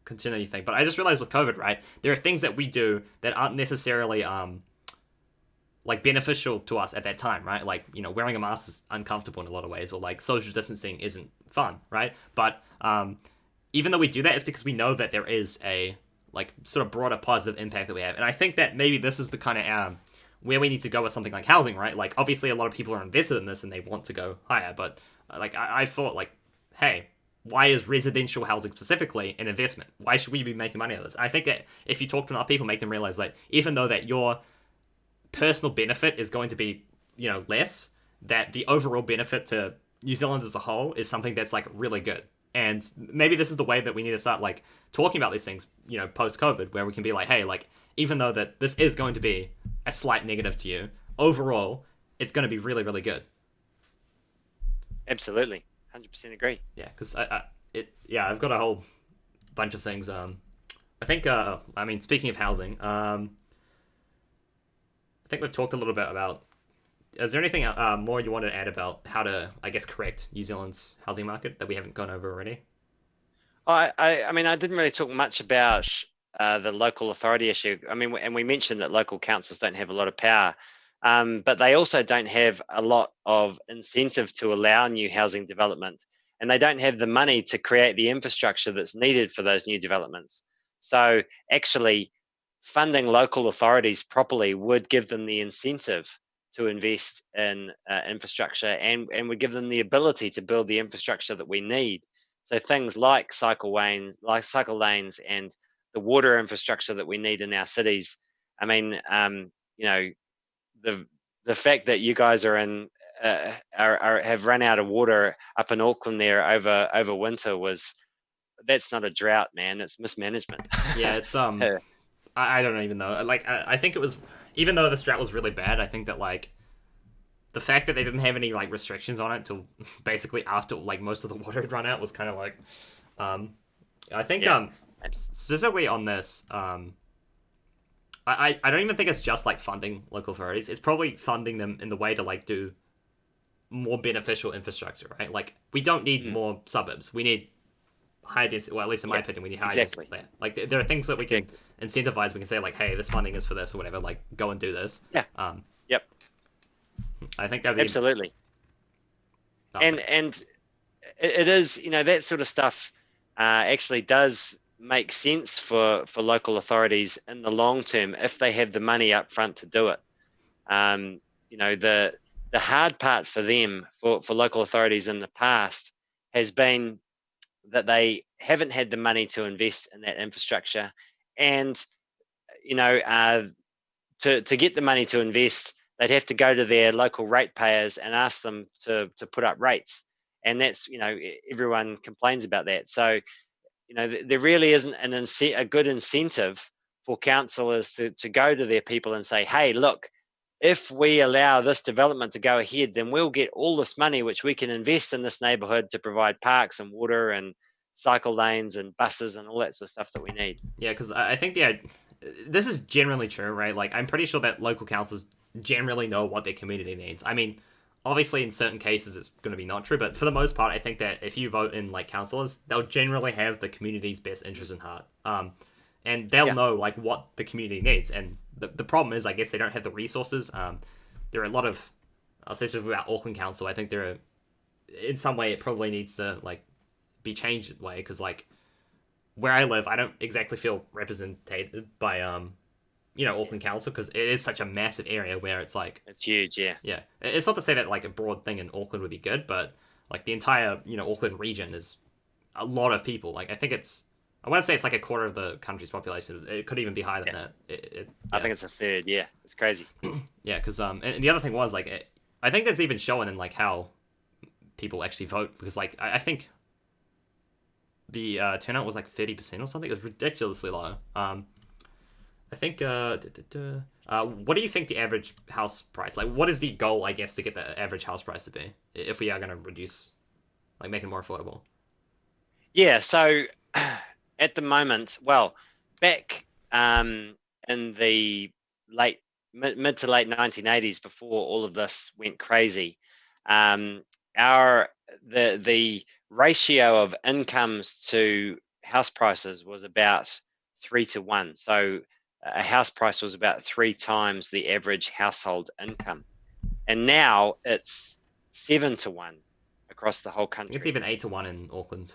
continue your thing. But I just realized with COVID, right, there are things that we do that aren't necessarily like beneficial to us at that time, right? Like wearing a mask is uncomfortable in a lot of ways, or like social distancing isn't fun, right? But even though we do that, it's because we know that there is a like sort of broader positive impact that we have, and I think that maybe this is the kind of where we need to go with something like housing, right? Like obviously a lot of people are invested in this and they want to go higher, but like I thought like, hey, why is residential housing specifically an investment? Why should we be making money out of this? I think that if you talk to enough people, make them realize that even though that your personal benefit is going to be less, that the overall benefit to New Zealand as a whole is something that's like really good. And maybe this is the way that we need to start like talking about these things, post COVID, where we can be like, hey, like even though that this is going to be a slight negative to you, overall it's going to be really really good. Absolutely, 100% agree. Yeah, because I've got a whole bunch of things. I think I mean speaking of housing, I think we've talked a little bit about. Is there anything more you want to add about how to, I guess, correct New Zealand's housing market that we haven't gone over already? I mean, I didn't really talk much about the local authority issue. I mean, and we mentioned that local councils don't have a lot of power, but they also don't have a lot of incentive to allow new housing development, and they don't have the money to create the infrastructure that's needed for those new developments. So, actually, funding local authorities properly would give them the incentive to invest in infrastructure, and would give them the ability to build the infrastructure that we need. So things like cycle lanes, and the water infrastructure that we need in our cities. I mean, you know, the the fact that you guys are in have run out of water up in Auckland there over winter that's not a drought, man. It's mismanagement. Yeah, it's I don't even know. Like I think it was, even though this drought was really bad, I think that like the fact that they didn't have any like restrictions on it till basically after like most of the water had run out was kind of like um I think Yeah. specifically on this I don't even think it's just like funding local authorities. It's probably funding them in the way to like do more beneficial infrastructure, right? Like we don't need Mm, more suburbs. We need high density. Well, at least in my yeah. opinion, we need high density Exactly. there. Like there are things that we can Exactly. incentivize. We can say like, hey, this funding is for this or whatever. Like go and do this. Yeah. Um, Yep. I think that'd be Absolutely. that's And it. it is, that sort of stuff actually does make sense for local authorities in the long term if they have the money up front to do it. Um, the hard part for them, for local authorities in the past, has been that they haven't had the money to invest in that infrastructure, and you know uh, to get the money to invest, they'd have to go to their local ratepayers and ask them to put up rates, and that's everyone complains about that. So there really isn't a good incentive for councillors to go to their people and say, hey, look, if we allow this development to go ahead, then we'll get all this money which we can invest in this neighbourhood to provide parks and water and cycle lanes and buses and all that sort of stuff that we need. Yeah, because I think this is generally true, right? Like, I'm pretty sure that local councils generally know what their community needs. I mean, obviously, in certain cases, it's going to be not true, but for the most part, I think that if you vote in, like, councillors, they'll generally have the community's best interest in heart. And they'll know, like, what the community needs. And the problem is, I guess, they don't have the resources. There are a lot of, I'll say about Auckland Council, I think there are, in some way, it probably needs to, like, be changed in a way, because, like, where I live, I don't exactly feel represented by, Auckland Council, because it is such a massive area where it's like... It's huge, yeah. Yeah. It's not to say that, like, a broad thing in Auckland would be good, but, like, the entire, Auckland region is a lot of people. Like, I think I want to say it's like a quarter of the country's population. It could even be higher than that. I think it's a third, yeah. It's crazy. Yeah, because, and the other thing was, like, I think that's even shown in, like, how people actually vote, because, like, I think the turnout was like 30% or something. It was ridiculously low. I think. What do you think the average house price? Like, what is the goal, I guess, to get the average house price to be if we are going to reduce, like, make it more affordable? Yeah. So at the moment, well, back in the mid to late 1980s, before all of this went crazy, the ratio of incomes to house prices was about 3-1. So a house price was about 3 times the average household income, and now it's 7-1 across the whole country. It's even 8-1 in Auckland.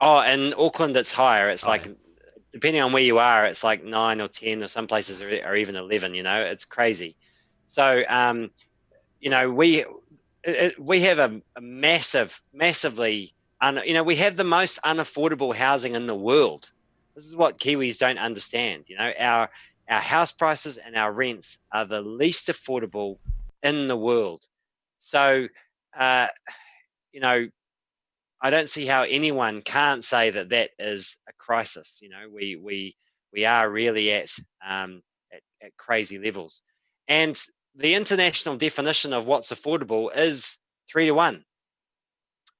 Oh, in Auckland it's higher. It's like, depending on where you are, it's like 9 or 10, or some places are even 11. It's crazy. So we have a massively, we have the most unaffordable housing in the world. This is what Kiwis don't understand. Our house prices and our rents are the least affordable in the world. So, I don't see how anyone can't say that is a crisis. We are really at crazy levels, and the international definition of what's affordable is 3-1.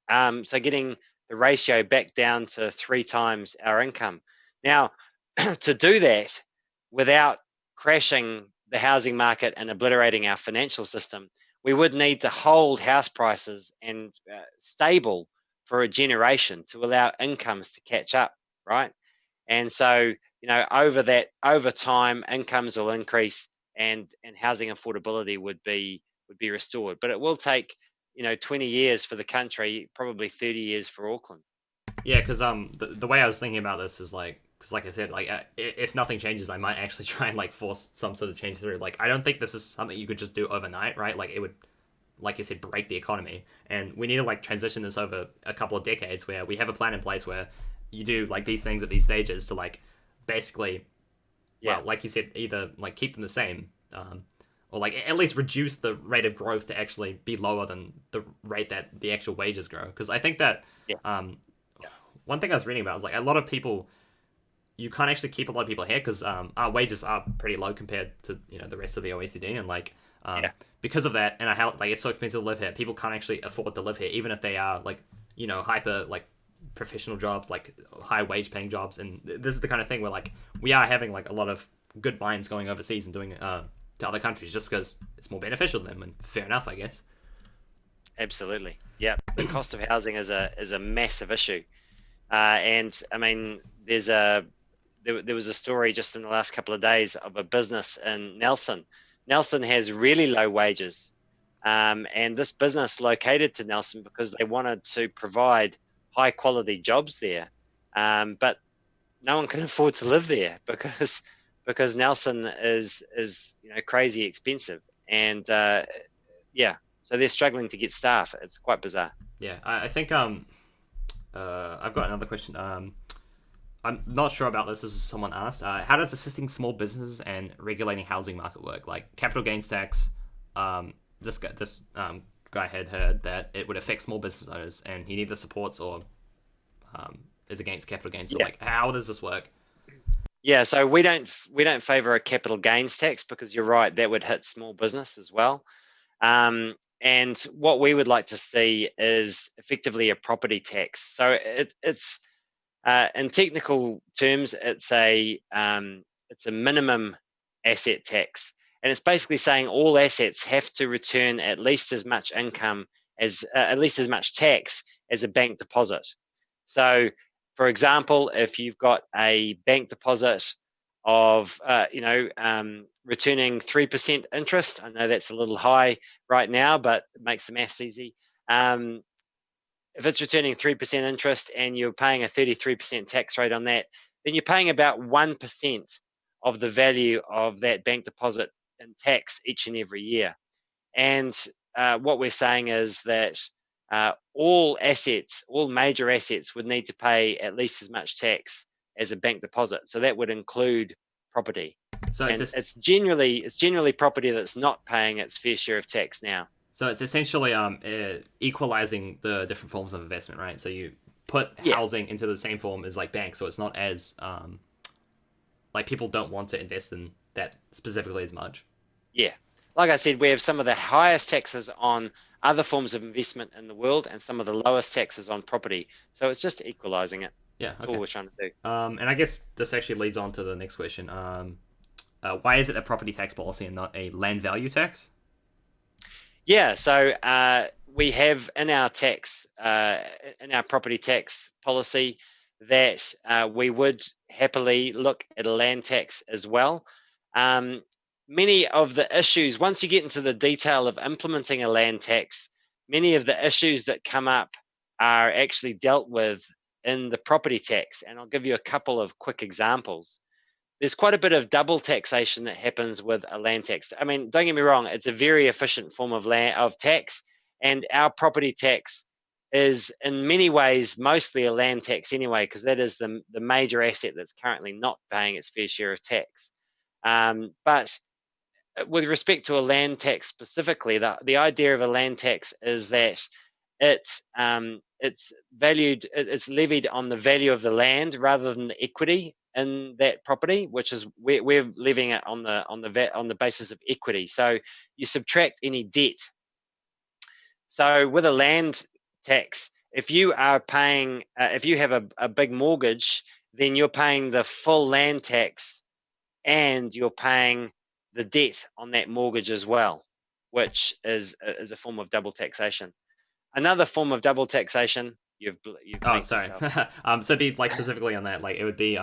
So getting the ratio back down to 3 times our income. Now, to do that without crashing the housing market and obliterating our financial system, we would need to hold house prices and stable for a generation to allow incomes to catch up, right? And so, over time, incomes will increase and housing affordability would be restored. But it will take 20 years for the country, probably 30 years for Auckland. Yeah, because the way I was thinking about this is like, because like I said, like if nothing changes, I might actually try and like force some sort of change through. Like, I don't think this is something you could just do overnight, right? Like, it would, like you said, break the economy, and we need to like transition this over a couple of decades where we have a plan in place where you do like these things at these stages to like basically, well, like you said, either like keep them the same, or like at least reduce the rate of growth to actually be lower than the rate that the actual wages grow. Because I think that one thing I was reading about is like a lot of people, you can't actually keep a lot of people here because our wages are pretty low compared to the rest of the OECD, and like because of that, and how like it's so expensive to live here, people can't actually afford to live here, even if they are like hyper like professional jobs, like high wage paying jobs. And this is the kind of thing where like we are having like a lot of good minds going overseas and doing to other countries just because it's more beneficial to them, and fair enough, I guess. Absolutely, yeah. The cost of housing is a massive issue, and I mean, there was a story just in the last couple of days of a business in Nelson. Nelson has really low wages, and this business located to Nelson because they wanted to provide high quality jobs there, but no one can afford to live there because Nelson is crazy expensive, and so they're struggling to get staff. It's quite bizarre. Yeah, I think I've got another question. I'm not sure about this. This is someone asked. How does assisting small businesses and regulating housing market work? Like capital gains tax. This guy had heard that it would affect small business owners, and he neither supports or is against capital gains. So like, how does this work? Yeah, so we don't favor a capital gains tax because you're right, that would hit small business as well. And what we would like to see is effectively a property tax. So it's in technical terms, it's a minimum asset tax, and it's basically saying all assets have to return at least as much income as at least as much tax as a bank deposit. So, for example, if you've got a bank deposit of returning 3% interest, I know that's a little high right now, but it makes the maths easy. Um, if it's returning 3% interest and you're paying a 33% tax rate on that, then you're paying about 1% of the value of that bank deposit in tax each and every year. And what we're saying is that all major assets would need to pay at least as much tax as a bank deposit. So that would include property. So it's And just it's generally property that's not paying its fair share of tax now. so it's essentially equalizing the different forms of investment, right? So you put Yeah, housing into the same form as like banks, so it's not as like people don't want to invest in that specifically as much. yeah. Like I said, we have some of the highest taxes on other forms of investment in the world and some of the lowest taxes on property. So it's just equalizing it. Yeah. That's all Okay. we're trying to do. And I guess this actually leads on to the next question. Why is it a property tax policy and not a land value tax? Yeah, so we have in our property tax policy that we would happily look at a land tax as well. Um, Many of the issues, once you get into the detail of implementing a land tax, many of the issues that come up are actually dealt with in the property tax. And I'll give you a couple of quick examples. There's quite a bit of double taxation that happens with a land tax. I mean, don't get me wrong, it's a very efficient form of tax, and our property tax is in many ways mostly a land tax anyway, because that is the major asset that's currently not paying its fair share of tax. But with respect to a land tax specifically, the idea of a land tax is that it's levied on the value of the land rather than the equity in that property, which is we're levying it on the basis of equity. So you subtract any debt. So with a land tax, if you are paying, if you have a big mortgage, then you're paying the full land tax and you're paying the debt on that mortgage as well, which is a form of double taxation. Another form of double taxation, you've Oh, blinked sorry. yourself. So be like specifically on that, like it would be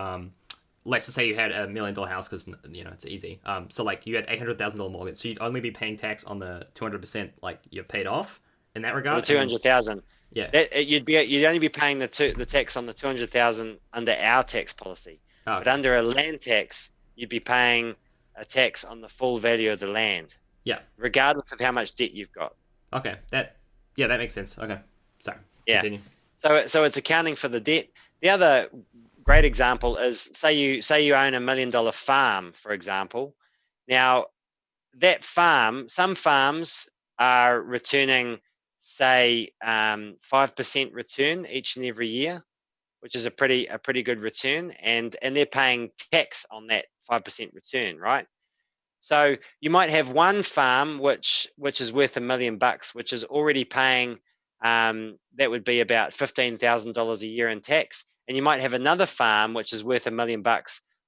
let's just say you had $1 million house because it's easy. So like you had $800,000 mortgage, so you'd only be paying tax on the 200% like you've paid off in that On the regard, and then 200,000, yeah. that you'd only be paying the tax on the 200,000 under our tax policy, Oh, but okay. under a land tax, you'd be paying a tax on the full value of the land, Yeah. regardless of how much debt you've got. Okay. That makes sense. Okay. Sorry. Yeah. Continue. So it's accounting for the debt. The other great example is say you own $1 million farm, for example. Now that farm, some farms are returning, say, 5% return each and every year, which is a pretty good return, and they're paying tax on that 5% return, right? So you might have one farm which is worth $1 million, which is already paying that would be about $15,000 a year in tax, and you might have another farm which is worth $1 million,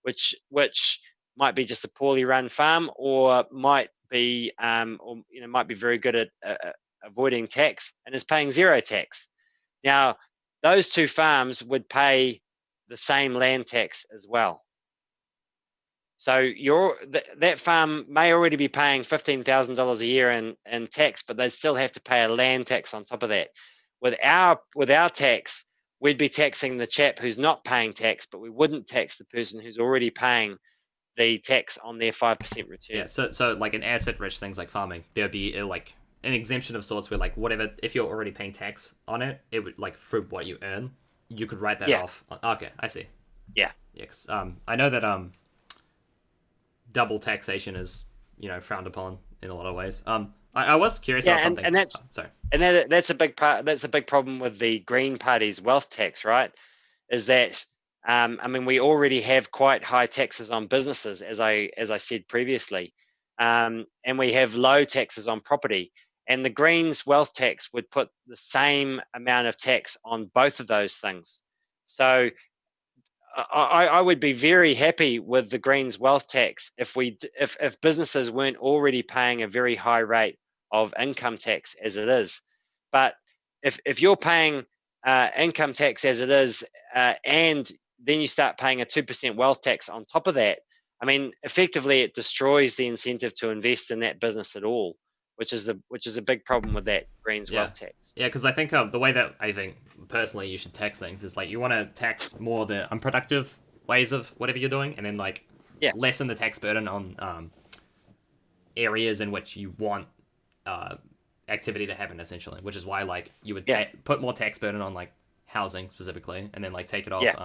which might be just a poorly run farm, or might be very good at avoiding tax and is paying zero tax. Now, those two farms would pay the same land tax as well. So that farm may already be paying $15,000 a year in tax, but they still have to pay a land tax on top of that. With our tax, we'd be taxing the chap who's not paying tax, but we wouldn't tax the person who's already paying the tax on their 5% Yeah. return. So like in asset rich things like farming, there'd be like an exemption of sorts where like whatever if you're already paying tax on it, it would like through what you earn, you could write that Yeah, off. Okay, I see. yeah, Yeah. 'Cause, I know that double taxation is frowned upon in a lot of ways. I was curious yeah, about and something. and Oh, that's sorry. and that's a big part. That's a big problem with the Green Party's wealth tax, right? Is that I mean, we already have quite high taxes on businesses, as I said previously, and we have low taxes on property. And the Greens wealth tax would put the same amount of tax on both of those things. So I would be very happy with the Greens wealth tax if businesses weren't already paying a very high rate of income tax as it is. But if you're paying income tax as it is, and then you start paying a 2% wealth tax on top of that, I mean, effectively it destroys the incentive to invest in that business at all, which is a big problem with that Greens Yeah, wealth tax. yeah, because I think the way that I think personally you should tax things is like you want to tax more the unproductive ways of whatever you're doing, and then like Yeah, lessen the tax burden on areas in which you want uh, activity to happen, essentially. Which is why like you would yeah, put more tax burden on like housing specifically, and then like take it off yeah,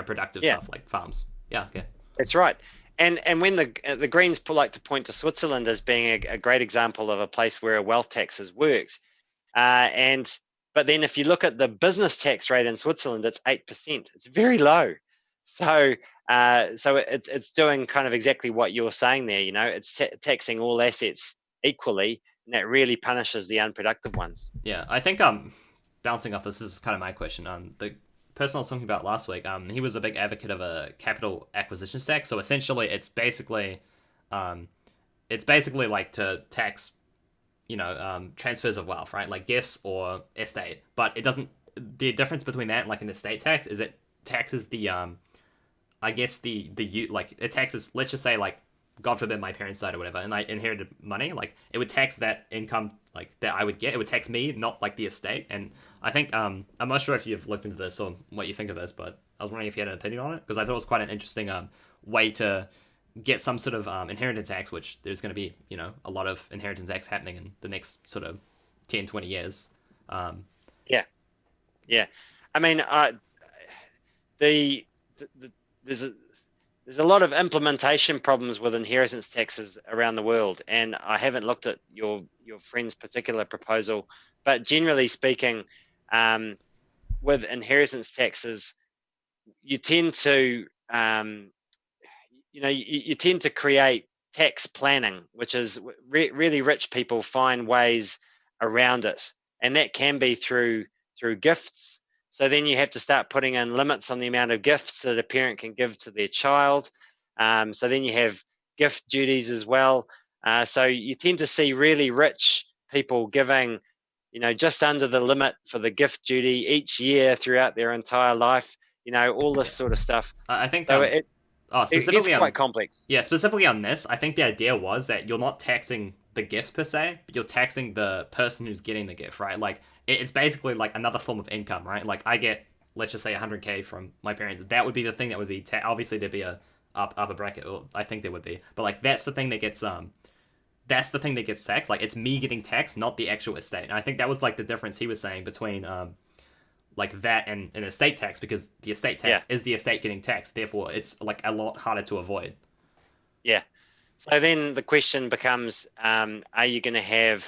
productive yeah. stuff like farms. Yeah, okay. That's right. And when the Greens like to point to Switzerland as being a great example of a place where a wealth tax has worked, and but then if you look at the business tax rate in Switzerland, it's 8%. It's very low. So so it's doing kind of exactly what you're saying there. It's taxing all assets equally, and that really punishes the unproductive ones. Yeah, I think bouncing off this is kind of my question. The person I was talking about last week, he was a big advocate of a capital acquisition tax. So essentially, um, it's basically like to tax, transfers of wealth, right? Like gifts or estate. But it doesn't. The difference between that and like an estate tax is it taxes the I guess like it taxes. Let's just say like God forbid my parents died or whatever, and I inherited money. Like it would tax that income like that I would get. It would tax me, not like the estate. And I think I'm not sure if you've looked into this or what you think of this, but I was wondering if you had an opinion on it because I thought it was quite an interesting way to get some sort of inheritance tax, which there's going to be a lot of inheritance tax happening in the next sort of 10, 20 years. Um, Yeah, yeah. I mean, the, the there's a lot of implementation problems with inheritance taxes around the world, and I haven't looked at your friend's particular proposal, but generally speaking, um, with inheritance taxes, you tend to you tend to create tax planning, which is really rich people find ways around it, and that can be through gifts. So then you have to start putting in limits on the amount of gifts that a parent can give to their child. So then you have gift duties as well. So you tend to see really rich people giving, just under the limit for the gift duty each year throughout their entire life. All this yeah, sort of stuff. I think So it gets specifically quite on complex. yeah, specifically on this, I think the idea was that you're not taxing the gift per se, but you're taxing the person who's getting the gift, right? Like it's basically like another form of income, right? Like I get, let's just say 100K from my parents. That would be the thing that would be obviously there'd be a upper bracket, or I think there would be, but like that's the thing that gets taxed. Like it's me getting taxed, not the actual estate. And I think that was like the difference he was saying between like that and an estate tax, because the estate Yeah, tax is the estate getting taxed, therefore it's like a lot harder to avoid. yeah. So then the question becomes, are you going to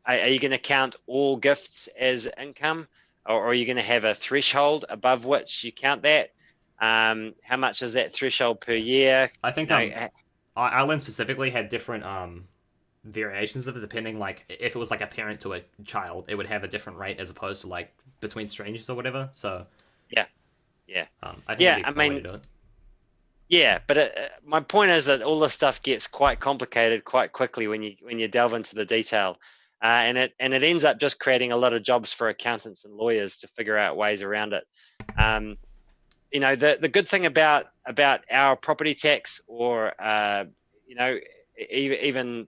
are you going to count all gifts as income, or are you going to have a threshold above which you count that? How much is that threshold per year? I You think know, Ireland specifically had different variations of it depending, like if it was like a parent to a child, it would have a different rate as opposed to like between strangers or whatever. So yeah, yeah, I think that'd yeah. be I one way to mean, do it. yeah, but my point is that all this stuff gets quite complicated quite quickly when you delve into the detail, and it ends up just creating a lot of jobs for accountants and lawyers to figure out ways around it. Um, the good thing about our property tax, or you know even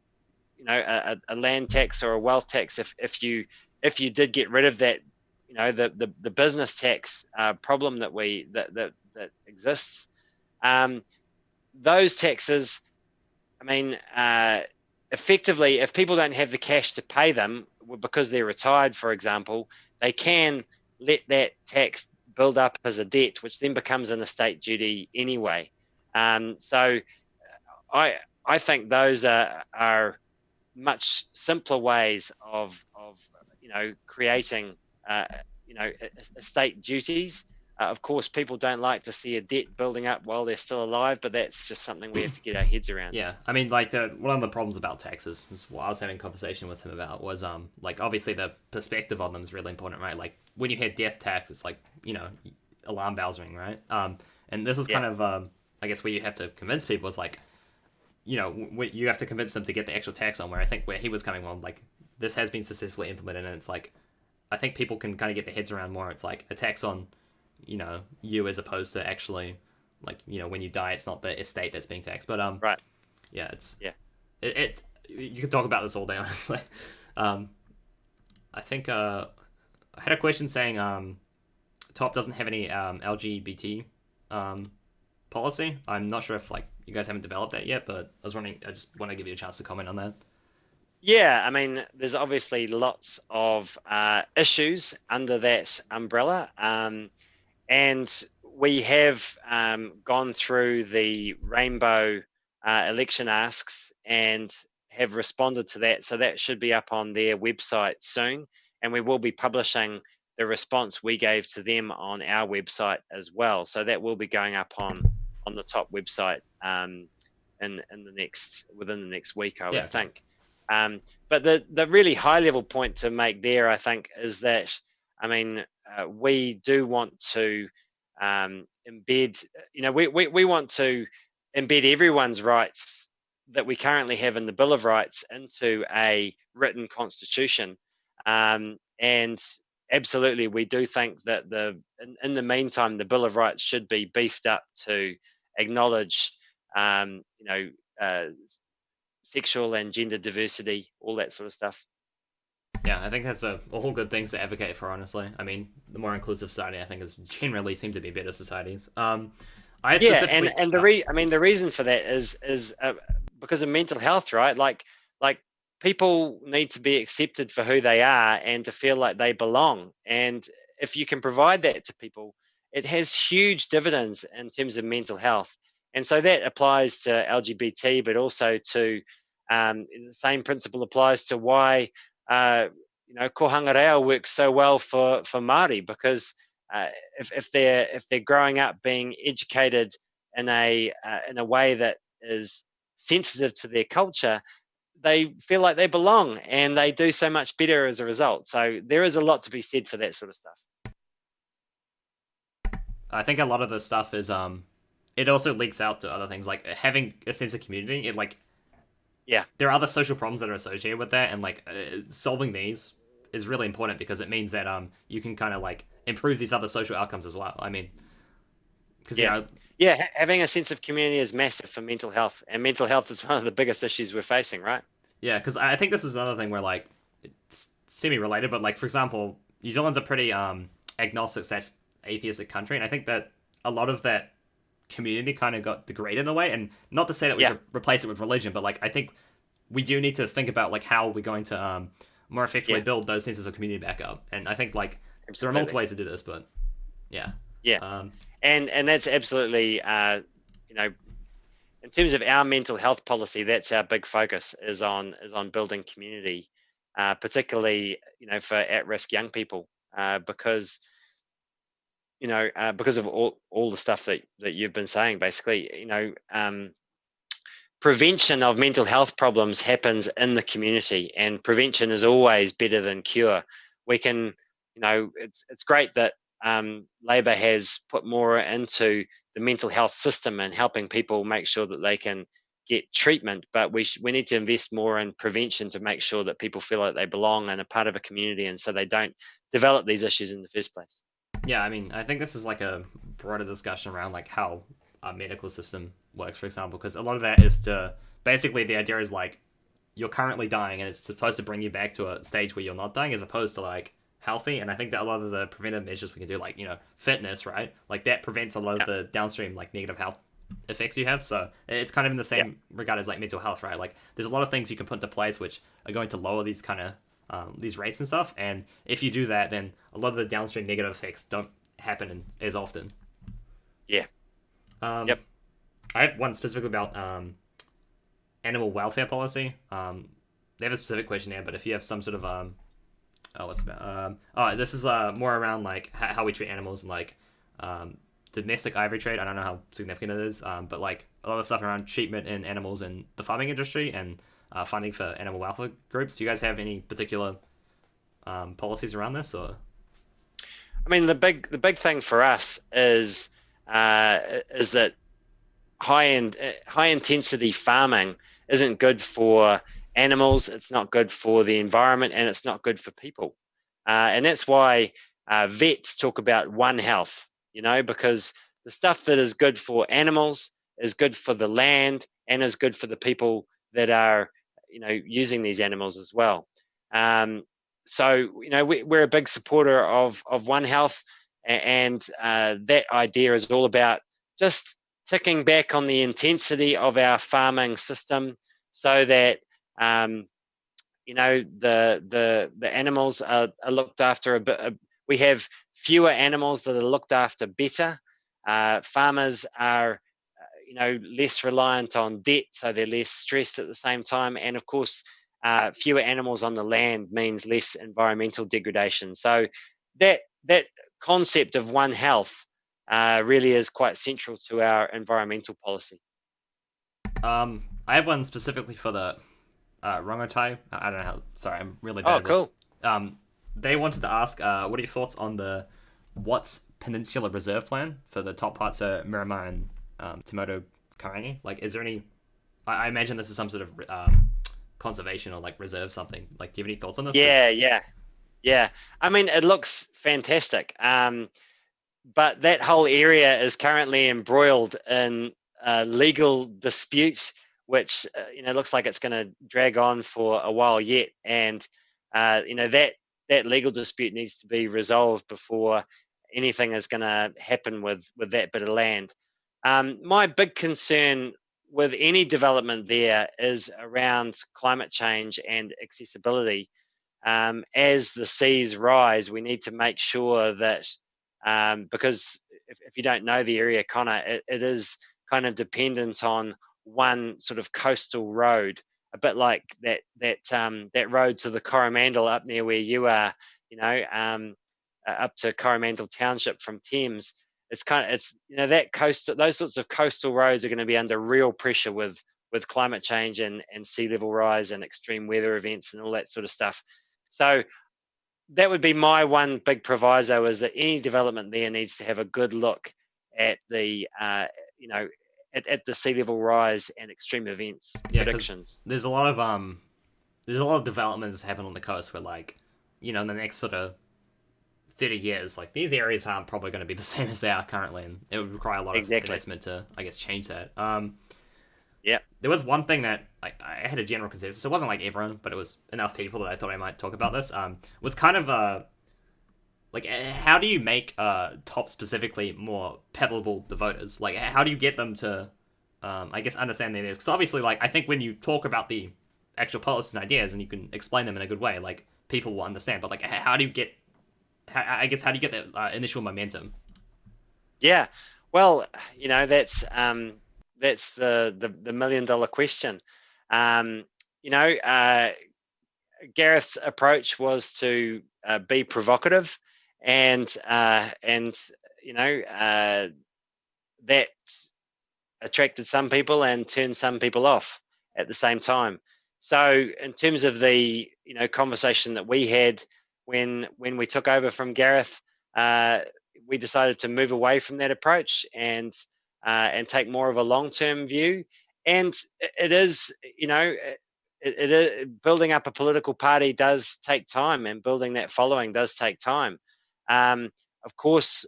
a land tax or a wealth tax, if you did get rid of that, the business tax problem that exists, um, those taxes, I mean, effectively, if people don't have the cash to pay them because they're retired, for example, they can let that tax build up as a debt, which then becomes an estate duty anyway. So I I think those are much simpler ways of creating estate duties. Of course, people don't like to see a debt building up while they're still alive, but that's just something we have to get our heads around. Yeah, I mean, like one of the problems about taxes is what I was having a conversation with him about was like obviously the perspective on them is really important, right? Like when you hear death tax, it's like alarm bells ring, right? And this is Yeah, kind of I guess where you have to convince people is like you have to convince them to get the actual tax on. Where I think where he was coming from, like this has been successfully implemented, and it's like I think people can kind of get their heads around more. It's like a tax on you as opposed to actually like when you die, it's not the estate that's being taxed, but right. yeah, it's Yeah. it you could talk about this all day, honestly. Um, I think I had a question saying Top doesn't have any LGBT um, policy. I'm not sure if like you guys haven't developed that yet, but I was wondering. I just want to give you a chance to comment on that. Yeah, I mean, there's obviously lots of issues under that umbrella. And we have gone through the rainbow election asks and have responded to that. So that should be up on their website soon. And we will be publishing the response we gave to them on our website as well. So that will be going up on the top website in the next within the next week, I Yeah, would okay. think. But the really high level point to make there, I think, is that I mean we do want to embed, we want to embed everyone's rights that we currently have in the Bill of Rights into a written constitution. And absolutely, we do think that in the meantime, the Bill of Rights should be beefed up to acknowledge, um, you know, uh, sexual and gender diversity, all that sort of stuff. Yeah, I think that's a all good things to advocate for. Honestly, I mean, the more inclusive society, I think, is generally seem to be better societies. I Yeah, and specifically, and the re I mean the reason for that is because of mental health, right? Like people need to be accepted for who they are and to feel like they belong. And if you can provide that to people, it has huge dividends in terms of mental health. And so that applies to LGBT, but also to the same principle applies to why uh, kohanga reo works so well for Māori because uh, if they're growing up being educated in a way that is sensitive to their culture, they feel like they belong and they do so much better as a result. So there is a lot to be said for that sort of stuff. I think a lot of the stuff is it also leaks out to other things like having a sense of community. It like Yeah, there are other social problems that are associated with that, and like solving these is really important because it means that you can kind of like improve these other social outcomes as well. I mean, because yeah, yeah. Having a sense of community is massive for mental health, and mental health is one of the biggest issues we're facing, right? yeah, because I think this is another thing where like it's semi-related, but like for example, New Zealand's a pretty agnostic / atheistic country, and I think that a lot of that community kind of got degraded in a way. And not to say that we Yeah, should replace it with religion, but like I think we do need to think about like how we're going to more effectively yeah, build those senses of community back up. And I think like there are multiple absolutely. ways to do this, but yeah, Yeah, um, and that's absolutely you know in terms of our mental health policy, that's our big focus is on building community, particularly for at-risk young people, because because of all the stuff that you've been saying. Basically, prevention of mental health problems happens in the community, and prevention is always better than cure. We can, it's great that Labor has put more into the mental health system and helping people make sure that they can get treatment, but we need to invest more in prevention to make sure that people feel like they belong and are part of a community, and so they don't develop these issues in the first place. yeah. I mean, I think this is like a broader discussion around like how our medical system works, for example, because a lot of that is to basically the idea is like you're currently dying and it's supposed to bring you back to a stage where you're not dying as opposed to like healthy. And I think that a lot of the preventive measures we can do, like fitness, right, like that prevents a lot of Yeah, the downstream like negative health effects you have. So it's kind of in the yeah, same regard as like mental health, right? Like there's a lot of things you can put into place which are going to lower these kind of these rates and stuff. And if you do that, then a lot of the downstream negative effects don't happen as often. yeah, um, yep. I have one specifically about animal welfare policy. They have a specific question here, but if you have some sort of oh, what's it about? Oh, this is more around like how we treat animals and like domestic ivory trade. I don't know how significant it is, but like a lot of stuff around treatment in animals in the farming industry and funding for animal welfare groups. Do you guys have any particular policies around this, or? I mean, the big thing for us is that high intensity farming isn't good for animals, it's not good for the environment, and it's not good for people. And that's why vets talk about one health, because the stuff that is good for animals is good for the land and is good for the people that are, using these animals as well. Um, so, we're a big supporter of One Health, and that idea is all about just ticking back on the intensity of our farming system so that um, the animals are looked after a bit. We have fewer animals that are looked after better. Farmers are less reliant on debt, so they're less stressed at the same time. And of course, fewer animals on the land means less environmental degradation. So that concept of One Health really is quite central to our environmental policy. I have one specifically for the Rongotai. I don't know how. Sorry, I'm really Oh, bad with. cool. They wanted to ask, what are your thoughts on the Watts Peninsula Reserve Plan for the top parts of Miramar and Timoto Karangi? Like, is there any? I imagine this is some sort of conservation or like reserve something. Like, do you have any thoughts on this? Yeah, yeah, yeah. I mean, it looks fantastic. But that whole area is currently embroiled in legal disputes, which looks like it's going to drag on for a while yet. And that legal dispute needs to be resolved before anything is going to happen with that bit of land. My big concern with any development there is around climate change and accessibility. As the seas rise, we need to make sure that, because if you don't know the area, Connor, it is kind of dependent on one sort of coastal road, a bit like that road to the Coromandel up near where you are, up to Coromandel Township from Thames. That coast, those sorts of coastal roads are going to be under real pressure with climate change and sea level rise and extreme weather events and all that sort of stuff. So that would be my one big proviso, is that any development there needs to have a good look at the at the sea level rise and extreme events Yeah, because predictions. there's a lot of developments happen on the coast where like in the next sort of 30 years, like these areas aren't probably going to be the same as they are currently, and it would require a lot of Exactly. investment to, I guess, change that. Yeah. There was one thing that like I had a general consensus. It wasn't like everyone, but it was enough people that I thought I might talk about this. Was kind of like how do you make top specifically more palatable to voters? Like how do you get them to, I guess, understand the ideas? Because obviously, like I think when you talk about the actual policies and ideas and you can explain them in a good way, like people will understand. But like how do you get, I guess, how do you get that initial momentum? Yeah. Well, that's the $1 million question. Um, you know, uh, Gareth's approach was to be provocative, and that attracted some people and turned some people off at the same time. So, in terms of the conversation that we had when we took over from Gareth, uh, we decided to move away from that approach and take more of a long term view. And it is, it is building up a political party does take time, and building that following does take time. Um, of course,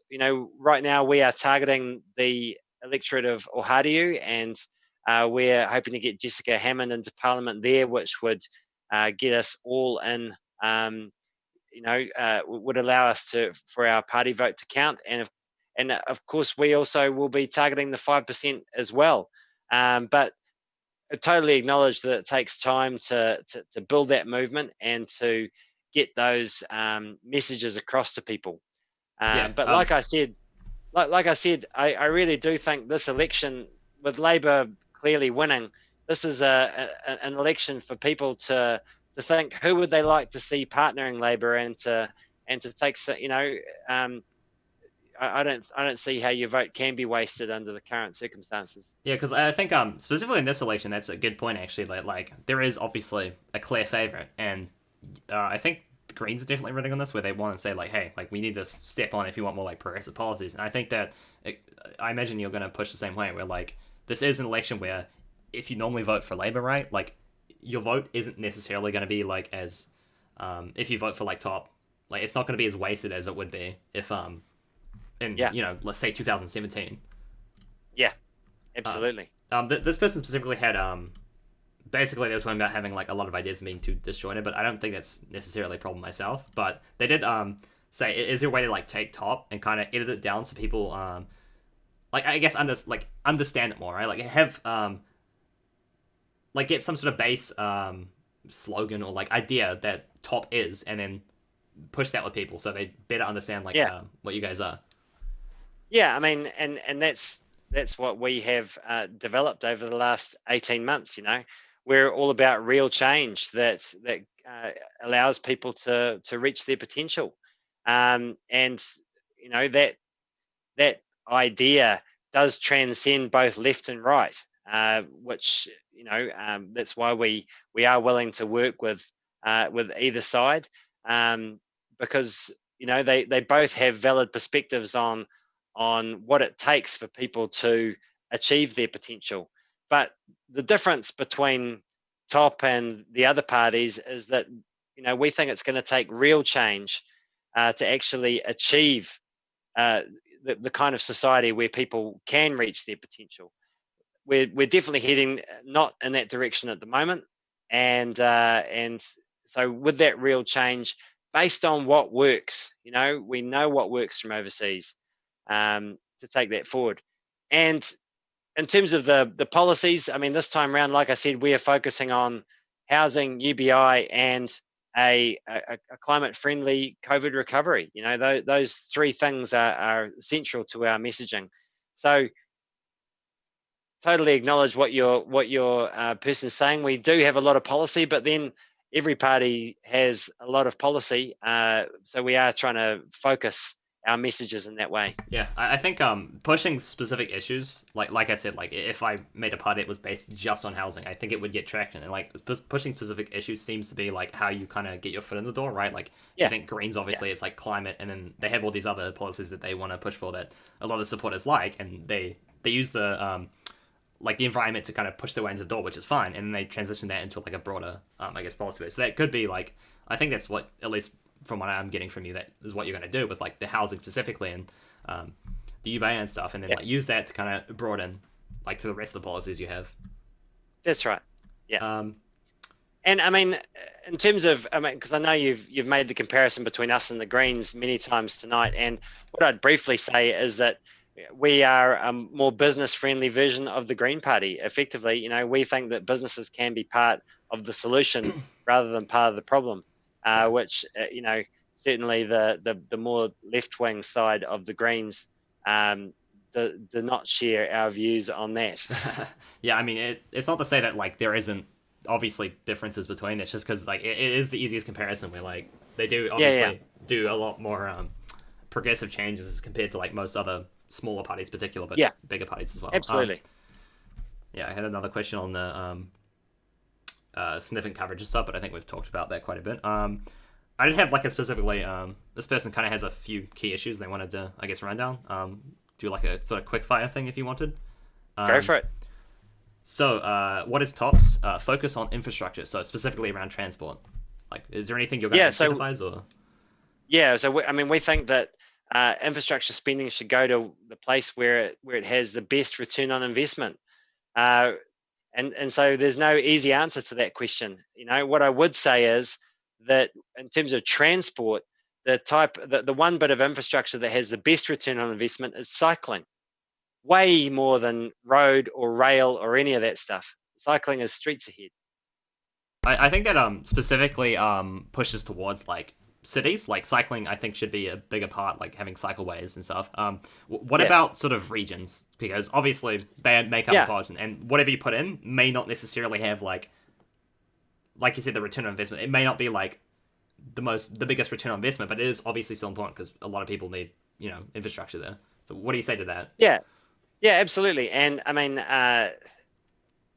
right now we are targeting the electorate of Ohadiu, and we're hoping to get Jessica Hammond into Parliament there, which would get us all in. Would allow us for our party vote to count, and of course we also will be targeting the 5% as well. But I totally acknowledge that it takes time to build that movement and to get those messages across to people. Yeah. But like I said, I really do think this election, with Labor clearly winning, this is an election for people to think who would they like to see partnering Labor, and to take um, I don't see how your vote can be wasted under the current circumstances. Yeah, because I think specifically in this election, that's a good point actually. That like there is obviously a clear favorite, and I think the Greens are definitely running on this, where they want to say like, hey, like we need to step on if you want more like progressive policies. And I think that I imagine you're going to push the same way, where like this is an election where if you normally vote for Labour, right, like your vote isn't necessarily going to be like as if you vote for like top, like it's not going to be as wasted as it would be if in Yeah, let's say 2017. yeah, Uh, absolutely. this person specifically had basically they were talking about having like a lot of ideas being too disjointed, but I don't think that's necessarily a problem myself. But they did say, is there a way to like take top and kind of edit it down so people like I guess understand it more, right? Like have like get some sort of base slogan or like idea that top is, and then push that with people so they better understand like Yeah, what you guys are. yeah. I mean, and that's what we have developed over the last 18 months. We're all about real change that allows people to reach their potential, and that idea does transcend both left and right, which that's why we are willing to work with either side, um, because they both have valid perspectives on what it takes for people to achieve their potential. But the difference between top and the other parties is that we think it's going to take real change to actually achieve uh, the kind of society where people can reach their potential. We're definitely heading not in that direction at the moment, and so with that real change based on what works, we know what works from overseas, to take that forward. And in terms of the policies, I mean, this time around, like I said, we are focusing on housing, UBI, and a climate friendly COVID recovery. Those three things are central to our messaging. So totally acknowledge what your person's saying. We do have a lot of policy, but then every party has a lot of policy. So we are trying to focus our messages in that way. Yeah, I think pushing specific issues, like I said, like if I made a party that was based just on housing, I think it would get traction. And like pushing specific issues seems to be like how you kind of get your foot in the door, right? Like if you Yeah, think Greens, yeah, obviously it's like climate, and then they have all these other policies that they want to push for that a lot of supporters like, and they use the like the environment to kind of push their way into the door, which is fine, and then they transition that into like a broader I guess policy. So that could be like I think that's what at least from what I'm getting from you, that is what you're going to do with like the housing specifically and the UBA and stuff, and then yeah. like use that to kind of broaden like to the rest of the policies you have. That's right. Yeah. Um, And I mean, in terms of, I mean, because I know you've made the comparison between us and the Greens many times tonight, and what I'd briefly say is that we are a more business-friendly version of the Green Party. Effectively, we think that businesses can be part of the solution rather than part of the problem, yeah. which certainly the more left-wing side of the Greens um, do not share our views on that. Yeah, I mean it's not to say that like there isn't obviously differences between. It's just because like it is the easiest comparison where like they do Yeah, yeah, obviously do a lot more progressive changes compared to like most other smaller parties, particular, but yeah, bigger parties as well. absolutely. Yeah, I had another question on the significant coverage and stuff, but I think we've talked about that quite a bit. I did have like a specifically this person kind of has a few key issues they wanted to I guess run down. Do like a sort of quick fire thing if you wanted. Go Um, for it. so what is tops focus on infrastructure? So specifically around transport. Like, is there anything you're going Yeah, to so incentivize or? I mean, we think that infrastructure spending should go to the place where it has the best return on investment. Uh, and so there's no easy answer to that question. What I would say is that in terms of transport, the one bit of infrastructure that has the best return on investment is cycling, way more than road or rail or any of that stuff. Cycling is streets ahead. I think that specifically pushes towards like cities. Like cycling, I think should be a bigger part, like having cycleways and stuff. What Yeah, about sort of regions? Because obviously they make up a yeah, part, and whatever you put in may not necessarily have like you said, the return on investment. It may not be like the biggest return on investment, but it is obviously still important because a lot of people need infrastructure there. So what do you say to that? Yeah, yeah, absolutely. And I mean,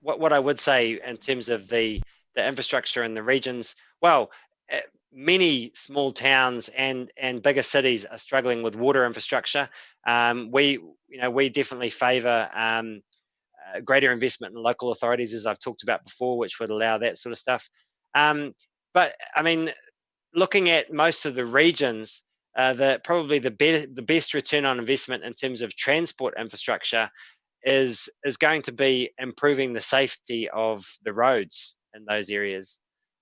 what I would say in terms of the infrastructure in the regions, well, uh, many small towns and bigger cities are struggling with water infrastructure. We definitely favour greater investment in local authorities, as I've talked about before, which would allow that sort of stuff. Um, but I mean, looking at most of the regions, probably the best return on investment in terms of transport infrastructure is going to be improving the safety of the roads in those areas.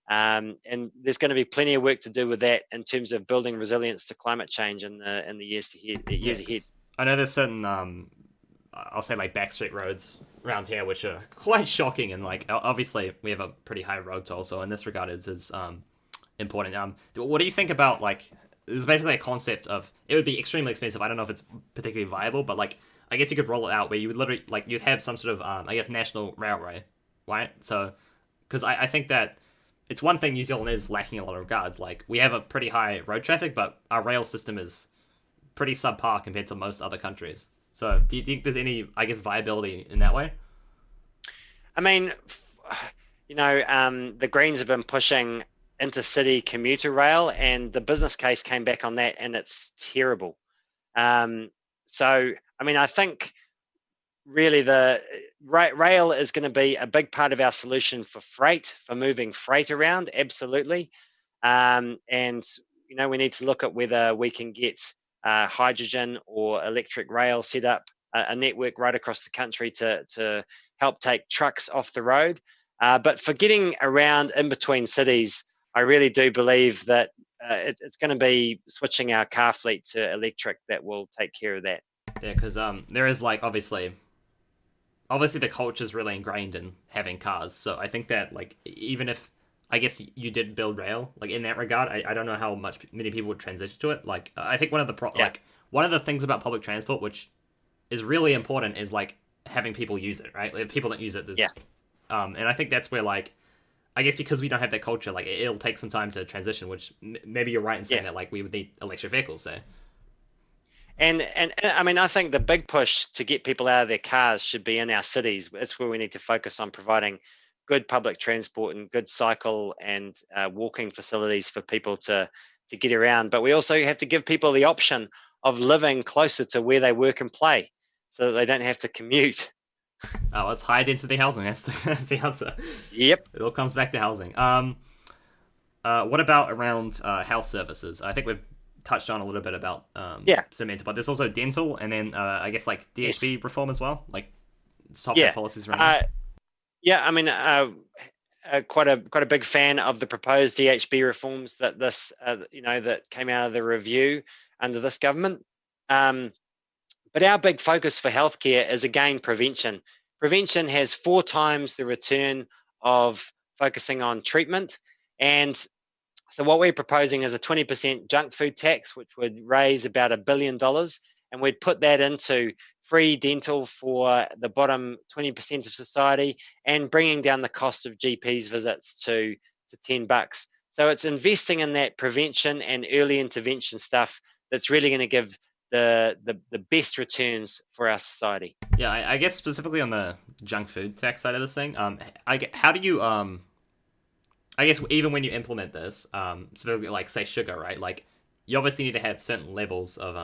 And there's going to be plenty of work to do with that in terms of building resilience to climate change in the Yeah, years ahead. 'cause I know there's certain I'll say like backstreet roads around here which are quite shocking, and like obviously we have a pretty high road toll, so in this regard is important. What do you think about like there's basically a concept of it would be extremely expensive. I don't know if it's particularly viable, but like I guess you could roll it out where you would literally like you'd have some sort of I guess national railway, right? So because I think that it's one thing New Zealand is lacking a lot of regards. Like we have a pretty high road traffic, but our rail system is pretty subpar compared to most other countries. So do you think there's any I guess viability in that way? I mean, the Greens have been pushing intercity commuter rail, and the business case came back on that, and it's terrible. Um, so, I mean, I think really the rail is going to be a big part of our solution for freight, for moving freight around, absolutely. And we need to look at whether we can get hydrogen or electric rail set up a network right across the country to help take trucks off the road. But for getting around in between cities, I really do believe that it's going to be switching our car fleet to electric that will take care of that. Yeah, because there is like obviously the culture is really ingrained in having cars. So I think that like even if I guess you did build rail like in that regard, I don't know how much many people would transition to it. Like I think Yeah, one of the things about public transport which is really important is like having people use it, right? Like, if people don't use it, there's yeah, and I think that's where like I guess because we don't have that culture, like it'll take some time to transition. Which maybe you're right in saying yeah. that like we would need electric vehicles, say. And I mean, I think the big push to get people out of their cars should be in our cities. It's where we need to focus on providing good public transport and good cycle and walking facilities for people to get around. But we also have to give people the option of living closer to where they work and play, so that they don't have to commute. Oh, it's high density housing. That's the answer. Yep. It all comes back to housing. What about around health services? I think we've touched on a little bit about Yeah. cement, but there's also dental, and then I guess like Yes. DHB reform as well, like software Yeah. policies around that. Uh, yeah. I mean, quite a big fan of the proposed DHB reforms that came out of the review under this government. Um, but our big focus for healthcare is again prevention. Prevention has 4 times the return of focusing on treatment, and so what we're proposing is a 20% junk food tax, which would raise about $1 billion, and we'd put that into free dental for the bottom 20% of society, and bringing down the cost of GPs visits to $10. So it's investing in that prevention and early intervention stuff that's really going to give the best returns for our society. Yeah, I guess specifically on the junk food tax side of this thing. How do you I guess even when you implement this, specifically like say sugar, right? Like you obviously need to have certain levels of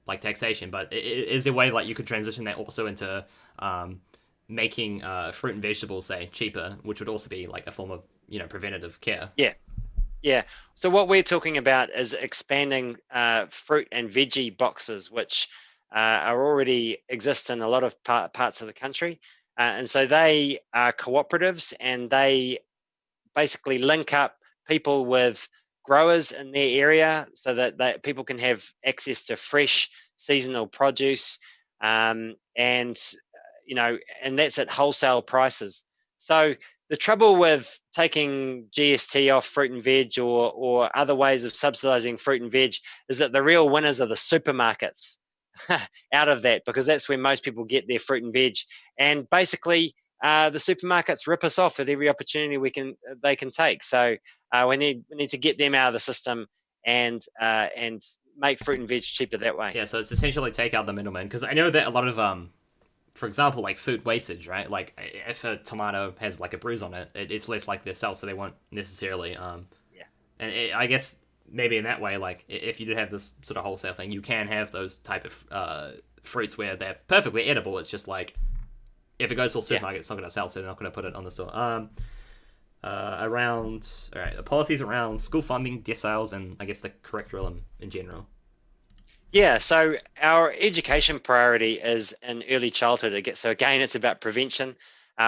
like taxation, but is there a way like you could transition that also into making fruit and vegetables say cheaper, which would also be like a form of preventative care? Yeah. Yeah. So what we're talking about is expanding fruit and veggie boxes, which are already exist in a lot of parts of the country, and so they are cooperatives, and they basically link up people with growers in their area, so that people can have access to fresh seasonal produce, and that's at wholesale prices. So the trouble with taking GST off fruit and veg, or other ways of subsidizing fruit and veg, is that the real winners are the supermarkets out of that, because that's where most people get their fruit and veg. And basically, the supermarkets rip us off at every opportunity they can take. So we need to get them out of the system, and make fruit and veg cheaper that way. Yeah, so it's essentially take out the middleman, because I know that a lot of for example, like food wastage, right? Like if a tomato has like a bruise on it, it's less likely to sell, so they won't necessarily Yeah, and I guess maybe in that way, like if you did have this sort of wholesale thing, you can have those type of fruits where they're perfectly edible. It's just like if it goes to a yeah. supermarket, it's not going to sell, so they're not going to put it on the store. Around all right, the policies around school funding, debt sales, and I guess the curriculum in general. Yeah, so our education priority is in early childhood. So again, it's about prevention.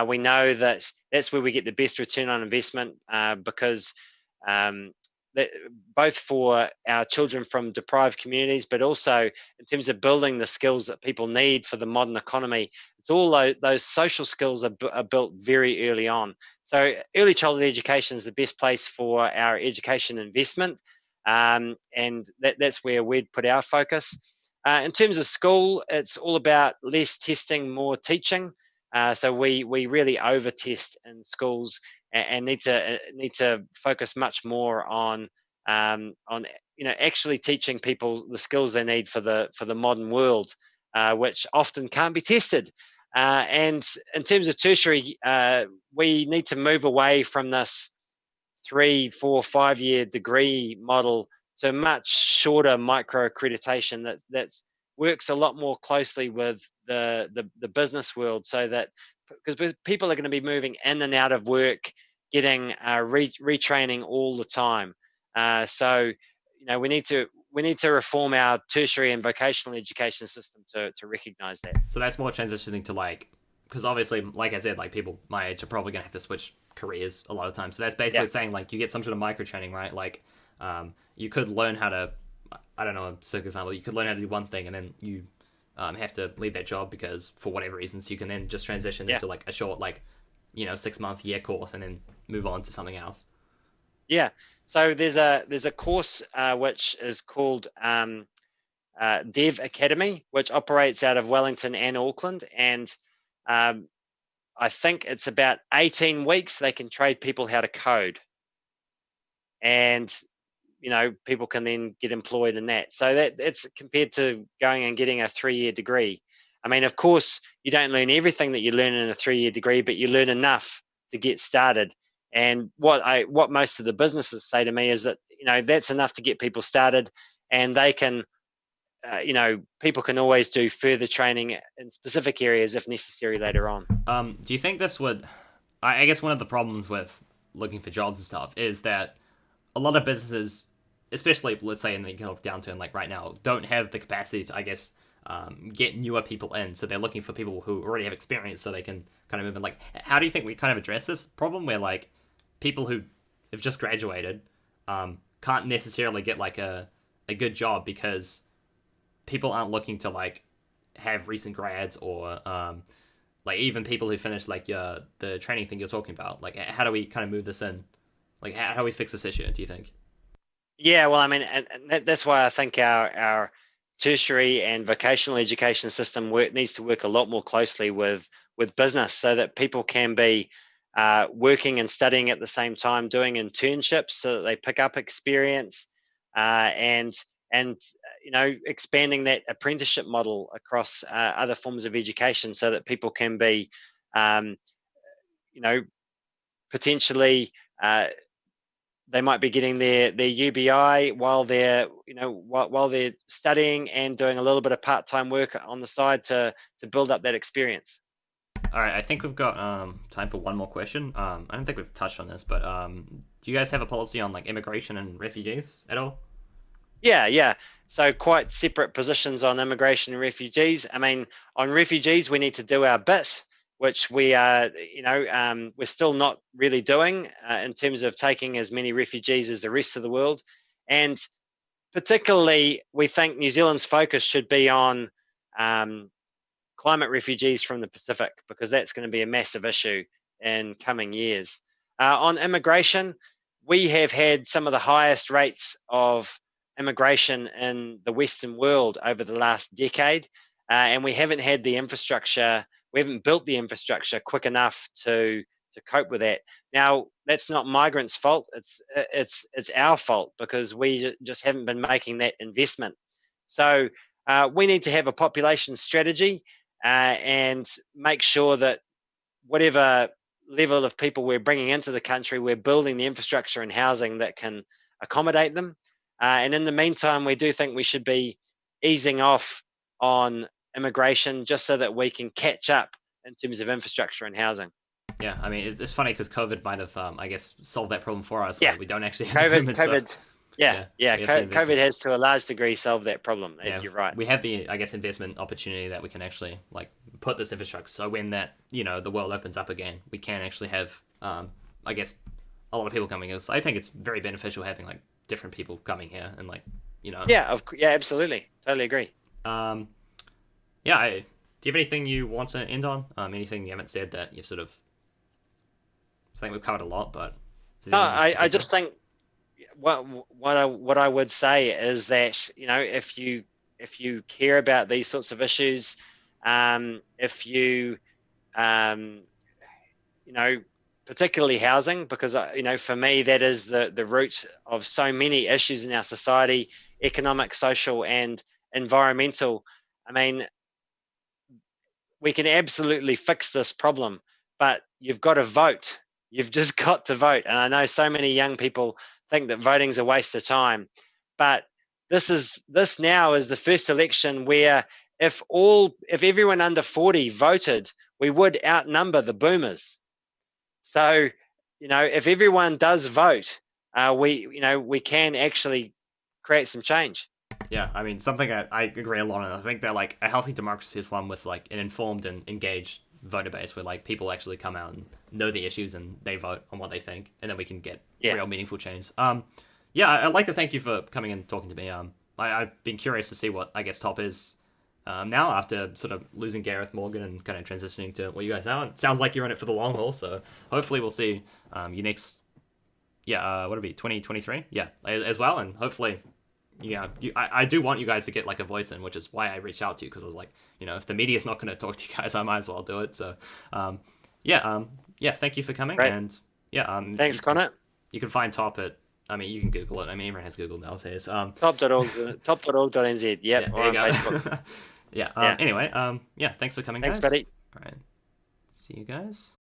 We know that that's where we get the best return on investment because um, that, both for our children from deprived communities, but also in terms of building the skills that people need for the modern economy. It's all those social skills are built very early on. So early childhood education is the best place for our education investment. And that's where we'd put our focus. In terms of school, it's all about less testing, more teaching. So we really over test in schools and need to focus much more on actually teaching people the skills they need for the modern world, which often can't be tested. And in terms of tertiary, we need to move away from this 3, 4, 5 year degree model to a much shorter micro accreditation that works a lot more closely with the business world, so that because people are going to be moving in and out of work, getting retraining all the time. So we need to reform our tertiary and vocational education system to recognize that. So that's more transitioning to like, because obviously, like I said, like people my age are probably gonna have to switch careers a lot of times. So that's Yeah, basically saying like you get some sort of micro training, right? Like, you could learn how to, I don't know, for example, you could learn how to do one thing and then you have to leave that job because for whatever reasons you can then just transition yeah, into like a short like 6 month year course and then move on to something else. yeah. So there's a course which is called Dev Academy, which operates out of Wellington and Auckland. And um, I think it's about 18 weeks they can trade people how to code. And people can then get employed in that. So that it's compared to going and getting a 3 year degree. I mean, of course, you don't learn everything that you learn in a 3 year degree, but you learn enough to get started. And what most of the businesses say to me is that that's enough to get people started, and they can people can always do further training in specific areas if necessary later on. Do you think this would? I guess one of the problems with looking for jobs and stuff is that a lot of businesses, especially let's say in the economic downturn like right now, don't have the capacity to, I guess, get newer people in. So they're looking for people who already have experience so they can kind of move in. Like, how do you think we kind of address this problem where like people who have just graduated can't necessarily get like a good job because people aren't looking to like have recent grads or like even people who finish like the training thing you're talking about. Like, how do we kind of move this in? Like, how do we fix this issue? Do you think? Yeah, well, I mean, and that's why I think our tertiary and vocational education system needs to work a lot more closely with business, so that people can be working and studying at the same time, doing internships, so that they pick up experience, and expanding that apprenticeship model across other forms of education, so that people can be, um, you know, potentially. They might be getting their UBI while they're while they're studying, and doing a little bit of part-time work on the side to build up that experience. All right, I think we've got time for one more question. I don't think we've touched on this, but do you guys have a policy on like immigration and refugees at all? Yeah, yeah. So quite separate positions on immigration and refugees. I mean, on refugees, we need to do our bit, which we are, we're still not really doing in terms of taking as many refugees as the rest of the world. And particularly, we think New Zealand's focus should be on um, climate refugees from the Pacific, because that's going to be a massive issue in coming years. On immigration, we have had some of the highest rates of immigration in the Western world over the last decade, and we haven't had the infrastructure. We haven't built the infrastructure quick enough to to cope with that. Now, that's not migrants' fault. It's our fault because we just haven't been making that investment. So we need to have a population strategy and make sure that whatever level of people we're bringing into the country, we're building the infrastructure and housing that can accommodate them. And in the meantime, we do think we should be easing off on immigration just so that we can catch up in terms of infrastructure and housing. Yeah, I mean, it's funny because COVID might have, I guess, solved that problem for us. Yeah, Where we don't actually have the movement. COVID. Yeah, yeah. we have the COVID investment. has to a large degree solved that problem. Yeah, You're right. we have the, I guess, investment opportunity that we can actually like put this infrastructure. So when that, the world opens up again, we can actually have, I guess, a lot of people coming. I think it's very beneficial having like different people coming here and like, Yeah, yeah, absolutely, totally agree. Yeah. Do you have anything you want to end on? Anything you haven't said that you've sort of? I think we've covered a lot, but No, I just think what I would say is that if you care about these sorts of issues, if you particularly housing, because for me that is the root of so many issues in our society, economic, social, and environmental. I mean, we can absolutely fix this problem, but you've got to vote. You've just got to vote. And I know so many young people think that voting's a waste of time, but this now is the first election where if everyone under 40 voted, we would outnumber the boomers. So, if everyone does vote, we can actually create some change. Yeah, I mean, something I agree a lot on. I think that like a healthy democracy is one with like an informed and engaged voter base where like people actually come out and know the issues and they vote on what they think, and then we can get real meaningful change. Yeah, I'd like to thank you for coming and talking to me. I've been curious to see what I guess top is now after sort of losing Gareth Morgan and kind of transitioning to what you guys are. It sounds like you're in it for the long haul, so hopefully we'll see you next. Yeah, what'll it be 2023? Yeah, as well, and hopefully. Yeah, I do want you guys to get like a voice in, which is why I reached out to you, because I was like, if the media's not going to talk to you guys, I might as well do it. So, yeah, thank you for coming. Great. And yeah, thanks, Connor. You can find Top at, I mean, you can Google it. I mean, everyone has Google nowadays. Top.org.nz. Yep, yeah, or on Facebook. Yeah. Anyway, yeah, thanks for coming, Thanks, guys. buddy. All right. See you guys.